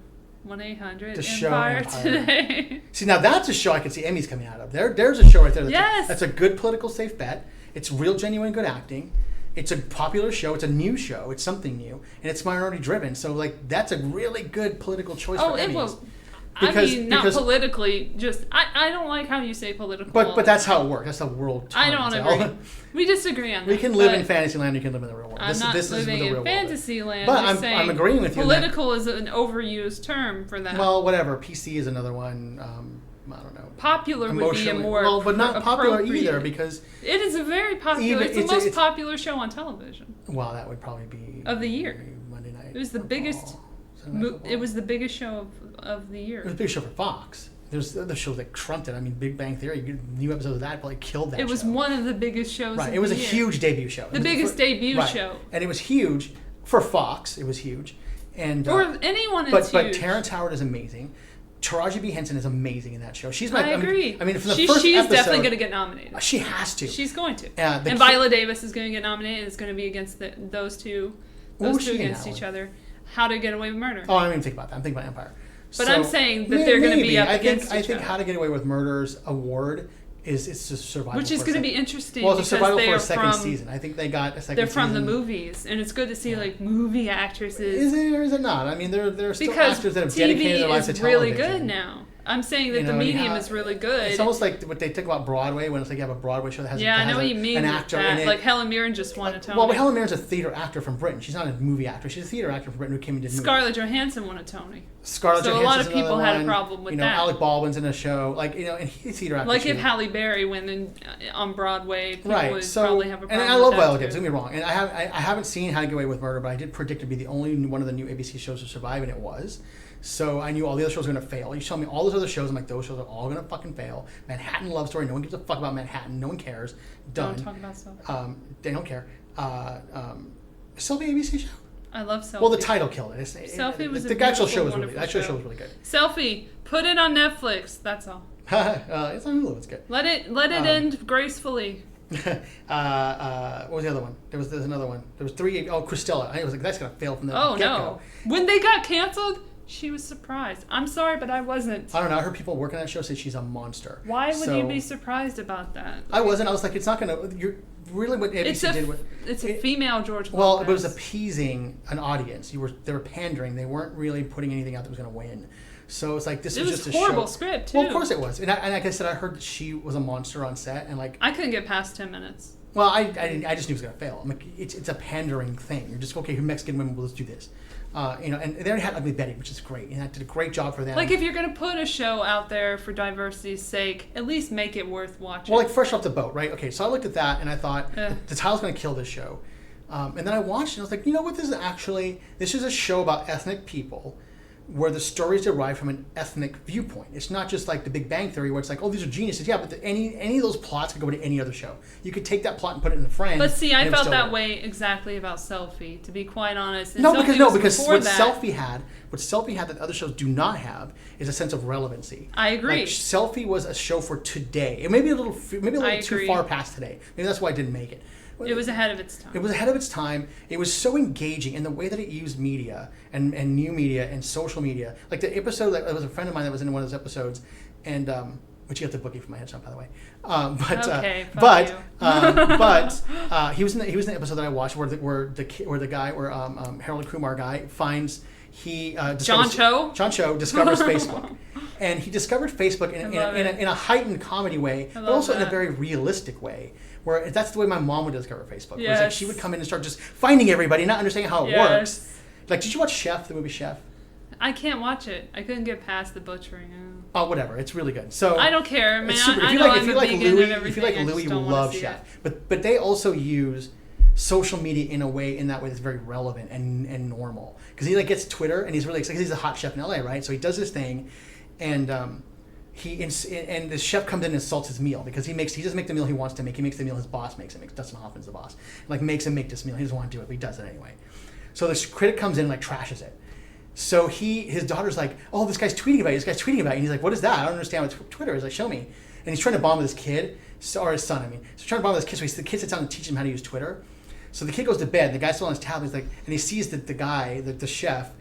1-800 The show Empire Empire. Today. See, now that's a show I can see Emmys coming out of. There's a show right there. That's a good political safe bet. It's real, genuine, good acting. It's a popular show. It's a new show. It's something new, and it's minority driven. So, like, that's a really good political choice. for Emmys. It will. Not politically. Just I don't like how you say political. But that's how it works. That's how the world. I don't agree. We disagree on that. We can live in Fantasyland. You can live in the real world. I'm not living in Fantasyland. But I'm agreeing with you. Political is an overused term for that. Well, whatever. PC is another one. I don't know. Popular would be a more but not popular either because it is a very popular. It's the most popular show on television. Well, that would probably be of the year. Monday night. It was the biggest. It was the biggest show of the year. It was the biggest show for Fox. There's other shows that crumped it. I mean, Big Bang Theory, new episodes of that probably killed that. It was one of the biggest shows. Right. It was a huge debut show. The biggest debut show. And it was huge for Fox. It was huge. And for anyone, it's huge. But huge. Terrence Howard is amazing. Taraji B. Henson is amazing in that show. I agree. I mean, from the she's first episode, definitely going to get nominated. She has to. She's going to. And Viola Davis is going to get nominated. It's going to be against those two. Those two against each other. How to Get Away with Murder. Oh, I didn't even think about that. I'm thinking about Empire. But I'm saying that they're going to be up against each other. I think How to Get Away with Murder's award it's just survival. Which is going to be interesting. Well, it's a survival for a second season. I think they got a second season. They're from the movies, and it's good to see like movie actresses. Is it or is it not? I mean, there are still actors that have dedicated their lives to television. Because TV is really good now. I'm saying that the medium is really good. It's almost like what they think about Broadway when it's like you have a Broadway show that has I know what you mean an actor that. in it. Like Helen Mirren just won a Tony. Well, Helen Mirren's a theater actor from Britain. She's not a movie actress. She's a theater actor from Britain who came and did movies. Scarlett Johansson won a Tony. Scarlett Johansson. So a lot of people had a problem with that. Alec Baldwin's in a show, and he's a theater actor. Like if Halle Berry went on Broadway, people would probably have a problem. And I love Viola Davis. Don't get me wrong. And I haven't seen How to Get Away with Murder, but I did predict it to be the only one of the new ABC shows to survive, and it was. So I knew all the other shows were going to fail. You tell me all those other shows, I'm like, those shows are all going to fucking fail. Manhattan Love Story, no one gives a fuck about Manhattan. No one cares. Done. Don't talk about stuff. They don't care. Still the ABC show? I love Selfie. Well, the title killed it. Selfie was the actual show was really good. Selfie, put it on Netflix. That's all. It's on Hulu. It's good. Let it end gracefully. What was the other one? There's another one. There was three. Oh, Christella. I was like, that's gonna fail from the get-go. No! When they got canceled, she was surprised. I'm sorry, but I wasn't. I don't know. I heard people working on that show say she's a monster. Why would you be surprised about that? I wasn't. I was like, it's not gonna. You're really what ABC did with. It's a female George Lopez. Well, it was appeasing an audience. They were pandering. They weren't really putting anything out that was gonna win. So it's like this was just a show. It was a horrible script too. Well, of course it was. And like I said, I heard that she was a monster on set, and like I couldn't get past 10 minutes. Well, I just knew it was going to fail. I'm like, it's a pandering thing. You're just, okay, Mexican women, well, let's do this. And they already had Ugly Betty, which is great. And that did a great job for them. Like, if you're going to put a show out there for diversity's sake, at least make it worth watching. Well, like, Fresh Off the Boat, right? Okay, so I looked at that, and I thought, the title's going to kill this show. And then I watched it, and I was like, you know what, this is a show about ethnic people where the stories derive from an ethnic viewpoint. It's not just like The Big Bang Theory where it's like, oh, these are geniuses. Yeah, but any of those plots could go to any other show. You could take that plot and put it in Friends. But see, I felt that way exactly about Selfie, to be quite honest. And because what Selfie had that other shows do not have is a sense of relevancy. I agree. Like, Selfie was a show for today. It may be a little too far past today. Maybe that's why it didn't make it. It was ahead of its time. It was ahead of its time. It was so engaging in the way that it used media and new media and social media. Like the episode, that was a friend of mine that was in one of those episodes, and which you have to book it for my headshot, by the way. He was in the episode that I watched where Harold Kumar guy finds John Cho discovers Facebook. And he discovered Facebook in a heightened comedy way, but also in a very realistic way. Where that's the way my mom would discover Facebook. Yes. Where it's like she would come in and start just finding everybody, not understanding how it works. Like, did you watch Chef, the movie Chef? I can't watch it. I couldn't get past the butchering. Oh, whatever. It's really good. So I don't care, man. It's super. If you like Louis, you will love Chef. It. But they also use social media in that way that's very relevant and normal. Because he gets Twitter and he's really excited. He's a hot chef in LA, right? So he does this thing, and the chef comes in and insults his meal because he doesn't make the meal he wants to make. He makes the meal his boss makes. Dustin Hoffman's the boss. Makes him make this meal. He doesn't want to do it, but he does it anyway. So this critic comes in and trashes it. So his daughter's like, oh, this guy's tweeting about you. And he's like, what is that? I don't understand what Twitter is. Like, show me. And he's trying to bond with his kid, or his son, I mean. So he's trying to bond with his kid. So the kid sits down and teaches him how to use Twitter. So the kid goes to bed. And the guy's still on his tablet. He's like, and he sees that the guy, the chef,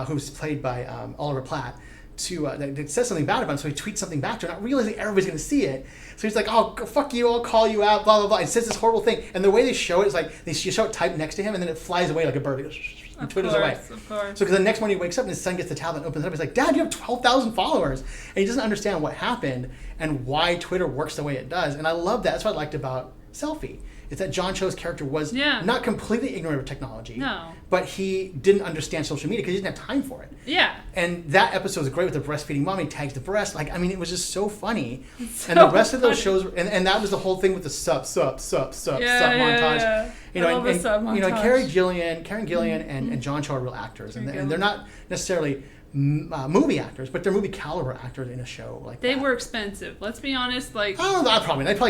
who's played by Oliver Platt, that says something bad about him, so he tweets something back to her, not realizing everybody's going to see it. So he's like, oh, fuck you, I'll call you out, blah, blah, blah, and says this horrible thing. And the way they show it is like, they show it typed next to him, and then it flies away like a bird. And twitters away. Of course. So because the next morning he wakes up and his son gets the tablet and opens it up. He's like, Dad, you have 12,000 followers. And he doesn't understand what happened and why Twitter works the way it does. And I love that. That's what I liked about Selfie. It's that John Cho's character was not completely ignorant of technology, but he didn't understand social media because he didn't have time for it. Yeah. And that episode was great with the breastfeeding mom. He tags the breast. It was just so funny. And the rest of those shows, and that was the whole thing with the sup montage. Yeah. Karen Gillian and John Cho are real actors, and they're not necessarily movie actors, but they're movie caliber actors in a show like they that. were expensive. Let's be honest. They probably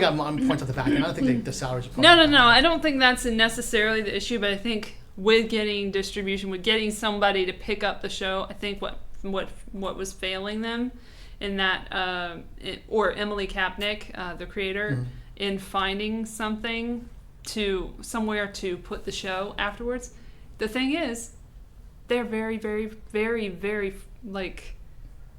got points at the back. I don't think the salaries are probably no. I don't think that's necessarily the issue, but I think with getting distribution, with getting somebody to pick up the show, I think what was failing them in that, or Emily Kapnick, the creator, in finding somewhere to put the show afterwards. The thing is, they're very, very, very, very,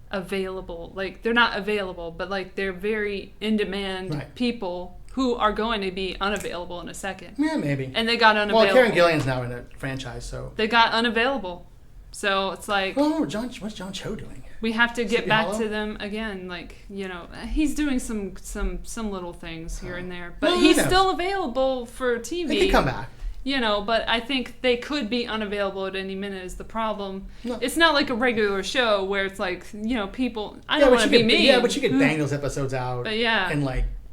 available. They're not available, but, they're very in-demand people who are going to be unavailable in a second. Yeah, maybe. And they got unavailable. Well, Karen Gillian's now in a franchise, so... They got unavailable. So, it's like... Oh, what's John Cho doing? We have to get back to them again. He's doing some little things here and there. But he's still available for TV. He could come back. But I think they could be unavailable at any minute is the problem. No. It's not like a regular show where it's people... I don't want to be mean. Yeah, but you could bang those episodes out in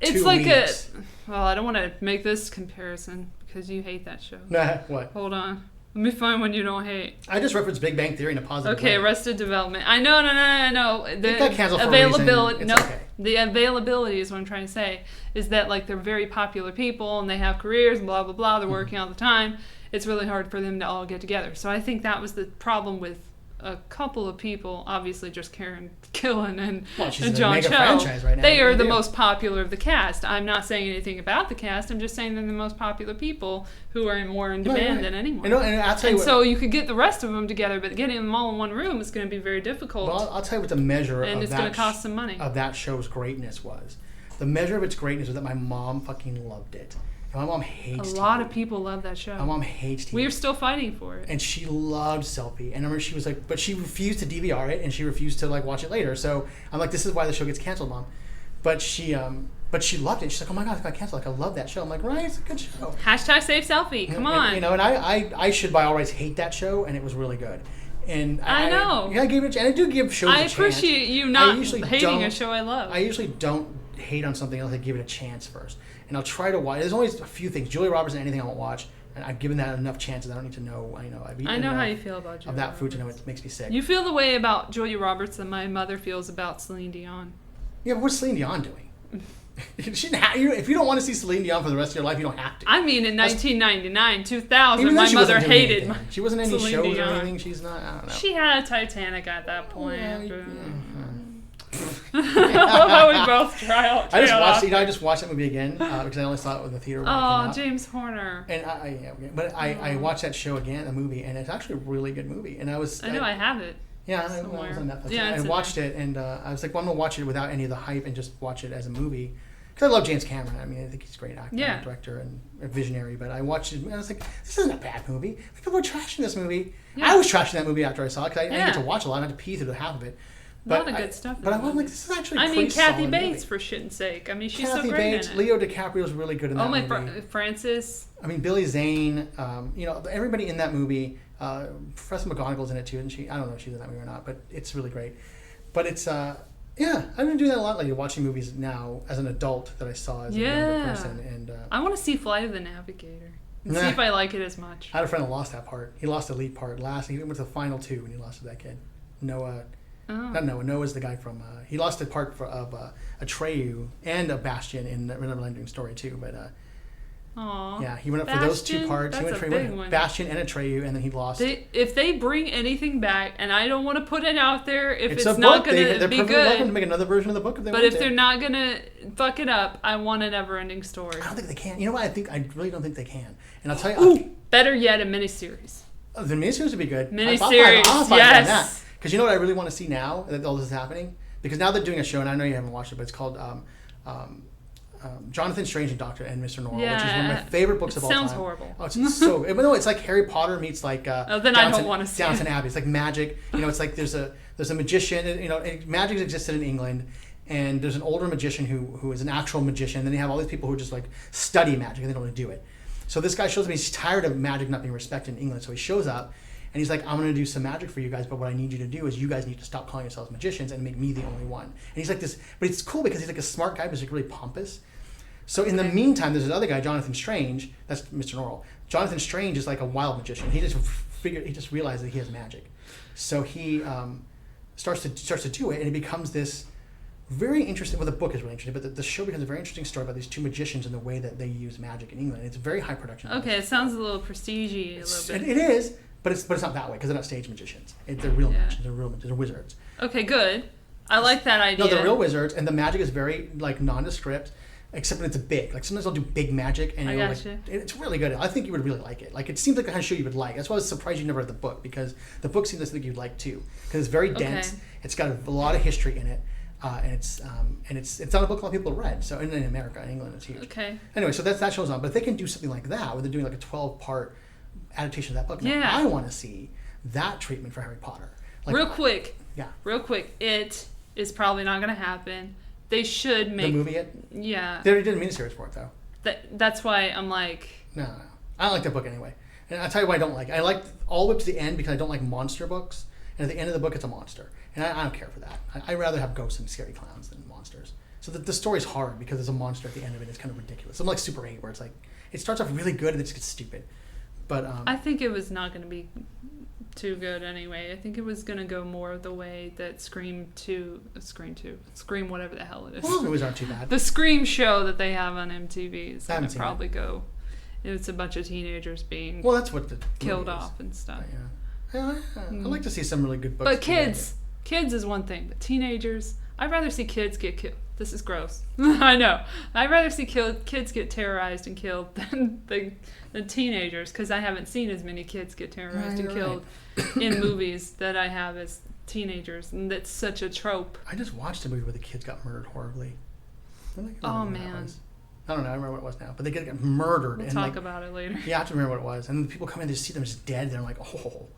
2 weeks. I don't want to make this comparison because you hate that show. Nah, what? Hold on. Let me find one you don't hate. I just referenced Big Bang Theory in a positive way. Okay, Arrested Development. I know. It got canceled for a reason. Okay. The availability is what I'm trying to say. Is that they're very popular people and they have careers and blah blah blah. They're working all the time. It's really hard for them to all get together. So I think that was the problem with a couple of people. Obviously, just Karen Gillan and John Cho. Right now. They are the most popular of the cast. I'm not saying anything about the cast. I'm just saying they're the most popular people who are more in demand than anyone. So you could get the rest of them together, but getting them all in one room is going to be very difficult. Well, I'll tell you what the measure and it's going to cost some money of that show's greatness was. The measure of its greatness was that my mom fucking loved it. And my mom hates TV. A lot of people love that show. My mom hates TV. We're still fighting for it. And she loved Selfie. And I remember she was like, but she refused to DVR it and she refused to watch it later. So I'm like, this is why the show gets canceled, Mom. But she But she loved it. She's like, oh my God, it got canceled. Like, I love that show. I'm like, right, it's a good show. Hashtag save selfie. Come on. And I should by all rights hate that show, and it was really good. And I know. I gave it, and I do give shows a chance. I appreciate you not hating a show I love. I usually don't hate on something else. I give it a chance first. And I'll try to watch. There's always a few things. Julia Roberts and anything I won't watch. And I've given that enough chances. I don't need to know. I've eaten I know how you feel about Julia of that Roberts. food to know it makes me sick. You feel the way about Julia Roberts that my mother feels about Celine Dion. Yeah, but what's Celine Dion doing? If you don't want to see Celine Dion for the rest of your life, you don't have to. I mean, in 1999, 2000, my mother hated She wasn't in any Celine shows Dion. or anything. She's not, I don't know. She had a Titanic at that point. Yeah. I love how we both try out. I just watched that movie again because I only saw it in the theater when it came out. James Horner. And I watched that show again, the movie, and it's actually a really good movie. And I have it. Yeah, it was on Netflix. Yeah, I watched it, and I was like, well, I'm going to watch it without any of the hype and just watch it as a movie. Because I love James Cameron. I mean, I think he's a great actor, and director, and a visionary. But I watched it, and I was like, this isn't a bad movie. People are trashing this movie. Yeah. I was trashing that movie after I saw it, because I didn't get to watch a lot. I had to pee through the half of it. But a lot of good stuff. But I was like, this is actually a Kathy solid Bates, movie. for shit's sake. I mean, she's Kathy so great Bates, in it. Leo DiCaprio's really good in that movie. Francis. I mean, Billy Zane, everybody in that movie. Professor McGonagall's in it too, isn't she? I don't know if she's in that movie or not, but it's really great. But it's, I've been doing that a lot lately, watching movies now as an adult that I saw as a younger person. And I want to see Flight of the Navigator and see if I like it as much. I had a friend that lost that part. He lost the lead part last. He went to the final two and he lost to that kid. Noah. Not Noah. Noah's the guy from. He lost the part of Atreyu and a Bastian in the Neverending Story too. But yeah, he went up for those two parts. He went Bastian and Atreyu, and then he lost. If they bring anything back, and I don't want to put it out there if it's not going to be they're good. welcome to make another version of the book if they want to. But if they're not going to fuck it up, I want a Never-Ending Story. I don't think they can. You know what? I really don't think they can. And I'll tell you. Better yet, a miniseries. The miniseries would be good. Miniseries, yes. Because you know what I really want to see now that all this is happening? Because now they're doing a show, and I know you haven't watched it, but it's called Jonathan Strange and Dr. and Mr. Norrell, which is one of my favorite books of all time. Sounds horrible. Oh, it's so... But no, it's like Harry Potter meets like... then I don't want to see Downton Abbey. It's like magic. It's like there's a magician. Magic existed in England, and there's an older magician who is an actual magician. Then you have all these people who just like study magic, and they don't want to do it. So this guy shows up, he's tired of magic not being respected in England, so he shows up, and he's like, I'm going to do some magic for you guys, but what I need you to do is you guys need to stop calling yourselves magicians and make me the only one. And he's like this, but it's cool because he's like a smart guy, but he's like really pompous. So in the meantime, there's this other guy, Jonathan Strange, that's Mr. Norrell. Jonathan Strange is like a wild magician. He just realized that he has magic. So he starts to do it, and it becomes this very interesting, well the book is really interesting, but the show becomes a very interesting story about these two magicians and the way that they use magic in England. It's very high production. Okay, it sounds a little prestige-y a little bit. It is. But it's not that way because they're not stage magicians. They're real magicians. They're real magicians. They're wizards. Okay, good. I like that idea. No, they're real wizards, and the magic is very like nondescript, except when it's big. Like sometimes they'll do big magic, and it's really good. I think you would really like it. Like it seems like the kind of show you would like. That's why I was surprised you never read the book because the book seems like something you'd like too because it's very dense. It's got a lot of history in it, and it's not a book a lot of people have read. So in America, in England, it's huge. Okay. Anyway, so that show's on. But if they can do something like that, where they're doing like a 12-part adaptation of that book. Now, I want to see that treatment for Harry Potter. Like, real quick. It is probably not going to happen. They should make... The movie it? Yeah. They already did a miniseries for it, though. That's why I'm like... No. I don't like that book anyway. And I'll tell you why I don't like it. I like all the way to the end because I don't like monster books. And at the end of the book, it's a monster. And I don't care for that. I'd rather have ghosts and scary clowns than monsters. So the story's hard because there's a monster at the end of it. It's kind of ridiculous. Something like Super 8 where it's like... It starts off really good and it just gets stupid. But I think it was not going to be too good anyway. I think it was going to go more the way that Scream whatever the hell it is. Well, those movies aren't too bad. The Scream show that they have on MTV is going to probably go. It's a bunch of teenagers being that's what the killed off and stuff. I'd like to see some really good books. But kids is one thing. But teenagers, I'd rather see kids get killed. This is gross. I know. I'd rather see kids get terrorized and killed than the teenagers because I haven't seen as many kids get terrorized and killed in movies that I have as teenagers, and that's such a trope. I just watched a movie where the kids got murdered horribly. Oh man. I don't know. I remember what it was now, but they get murdered. We'll talk about it later. Yeah, I have to remember what it was, and people come in to see them just dead. They're like, oh.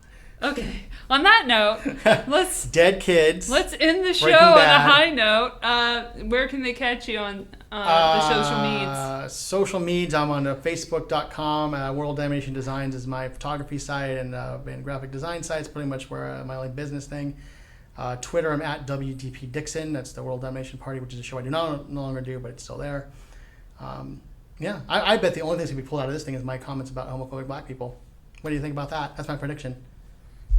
Okay. On that note, let's dead kids. Let's end the show on a high note. Where can they catch you on the social medias? Social medias, I'm on Facebook.com. World Animation Designs is my photography site, and graphic design site is pretty much where my business thing. Twitter, I'm at WDP Dixon. That's the World Animation Party, which is a show I no longer do, but it's still there. I bet the only thing that's going to be pulled out of this thing is my comments about homophobic black people. What do you think about that? That's my prediction.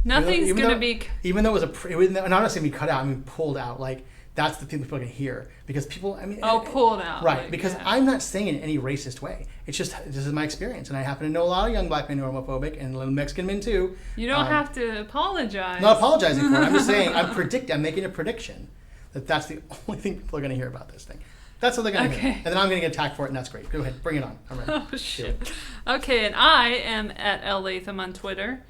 Nothing's going to be... Even though and I'm not saying be cut out, I mean pulled out. Like, that's the thing people are going to hear. Because people, I mean... pulled out. Right, like, because I'm not saying it in any racist way. It's just, this is my experience. And I happen to know a lot of young black men who are homophobic, and little Mexican men too. You don't have to apologize. Not apologizing for it. I'm just saying, I'm making a prediction that that's the only thing people are going to hear about this thing. That's what they're going to hear. And then I'm going to get attacked for it, and that's great. Go ahead, bring it on. I'm ready. Oh, shit. Okay, and I am at Elle Latham on Twitter.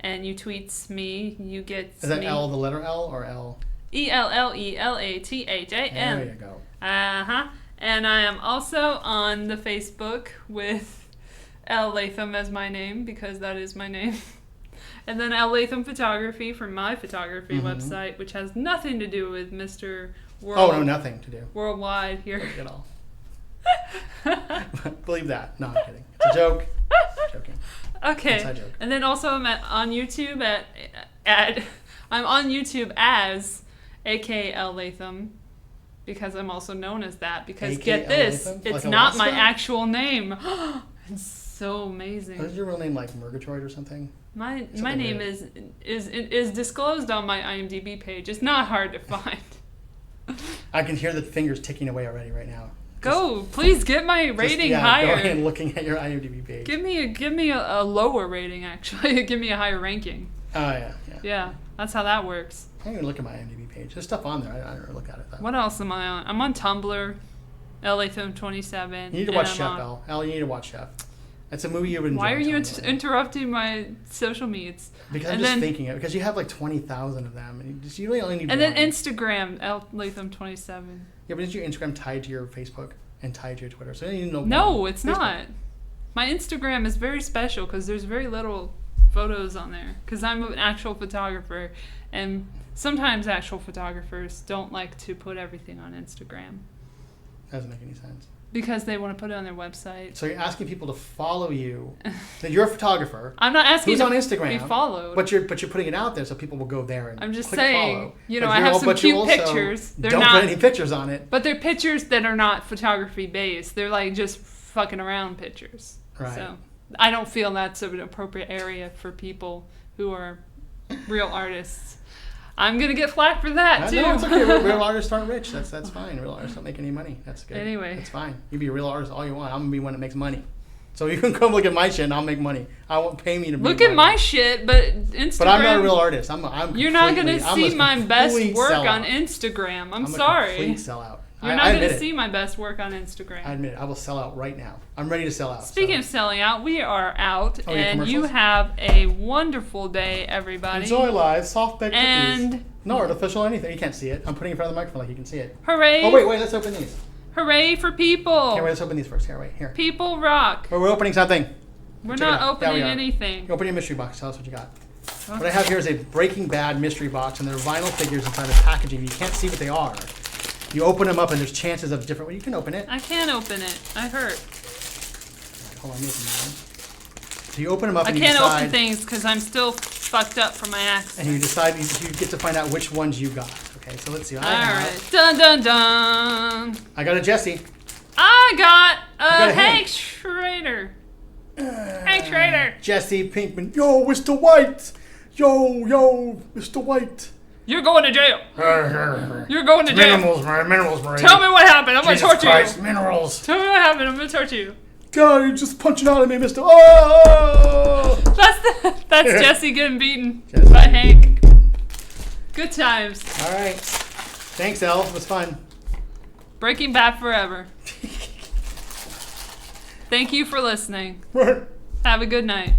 And you tweets me, you get Is that L the letter L or L? ELLELATHAM. There you go. Uh-huh. And I am also on the Facebook with Elle Latham as my name, because that is my name. And then Elle Latham Photography for my photography website, which has nothing to do with Mr. World. Oh, no, nothing to do. Worldwide here. At all. Believe that. No, I'm kidding. It's a joke. Joking. Okay. Inside joke. And then also I'm on YouTube I'm on YouTube as A.K. Elle Latham, because I'm also known as that. Because get this, it's not my actual name. It's so amazing. Is your real name like Murgatroyd or something? My name is disclosed on my IMDb page. It's not hard to find. I can hear the fingers ticking away already right now. Please get my rating higher. Go ahead and looking at your IMDb page. Give me a lower rating, actually. Give me a higher ranking. Oh, yeah. Yeah, that's how that works. I don't even look at my IMDb page. There's stuff on there. I don't really look at it. What else am I on? I'm on Tumblr, Elle Latham 27. You need to watch Chef, Elle. Elle, you need to watch Chef. It's a movie you would enjoy. Why are you interrupting my social medias? Because I'm just thinking it. Because you have like 20,000 of them. And you really only need And one. then Instagram, Elle Latham 27. Yeah, but isn't your Instagram tied to your Facebook and tied to your Twitter? So you know. No, it's not. My Instagram is very special because there's very little photos on there. Because I'm an actual photographer. And sometimes actual photographers don't like to put everything on Instagram. Doesn't make any sense. Because they want to put it on their website. So you're asking people to follow you. That you're a photographer. I'm not asking who's on Instagram, be followed. But you're putting it out there so people will go there and I'm just click saying, follow. you know, I have some cute pictures. They're don't put any pictures on it. But they're pictures that are not photography based. They're like just fucking around pictures. Right. So I don't feel that's an appropriate area for people who are real artists. I'm gonna get flack for that too. No, it's okay. Real artists aren't rich. That's fine. Real artists don't make any money. That's good. Anyway, it's fine. You be a real artist all you want. I'm gonna be one that makes money. So you can come look at my shit and I'll make money. I won't pay me to look at my shit, but Instagram. But I'm not a real artist. You're not gonna see my best work on Instagram. I'm sorry. A complete sellout. You're not going to see my best work on Instagram. I admit it. I will sell out right now. I'm ready to sell out. Speaking of selling out, we are out, and you have a wonderful day, everybody. Enjoy live soft baked cookies. And no artificial anything. You can't see it. I'm putting it in front of the microphone like you can see it. Hooray! Oh wait, let's open these. Hooray for people! Here, let's open these first. Here. People rock. We're opening something. We're not opening anything. Open your mystery box. Tell us what you got. Okay. What I have here is a Breaking Bad mystery box, and there are vinyl figures inside the packaging. You can't see what they are. You open them up, and there's chances of different. Well, you can open it. I can't open it. I hurt. Hold on, let me open that one. So you open them up, and you decide. I can't open things because I'm still fucked up from my accident. And you decide. You get to find out which ones you got. Okay, so let's see. All right. Dun dun dun. I got a Jesse. I got a Hank Schrader. Hank Schrader. Jesse Pinkman. Yo, Mr. White. Yo, Mr. White. You're going to jail. You're going to jail. Minerals, Marie. Tell me what happened. I'm going to torture you. Minerals. Tell me what happened. I'm going to torture you. God, you're just punching out at me, Mr. Oh! That's Jesse getting beaten by Hank. Good times. All right. Thanks, Elle. It was fun. Breaking Bad forever. Thank you for listening. Have a good night.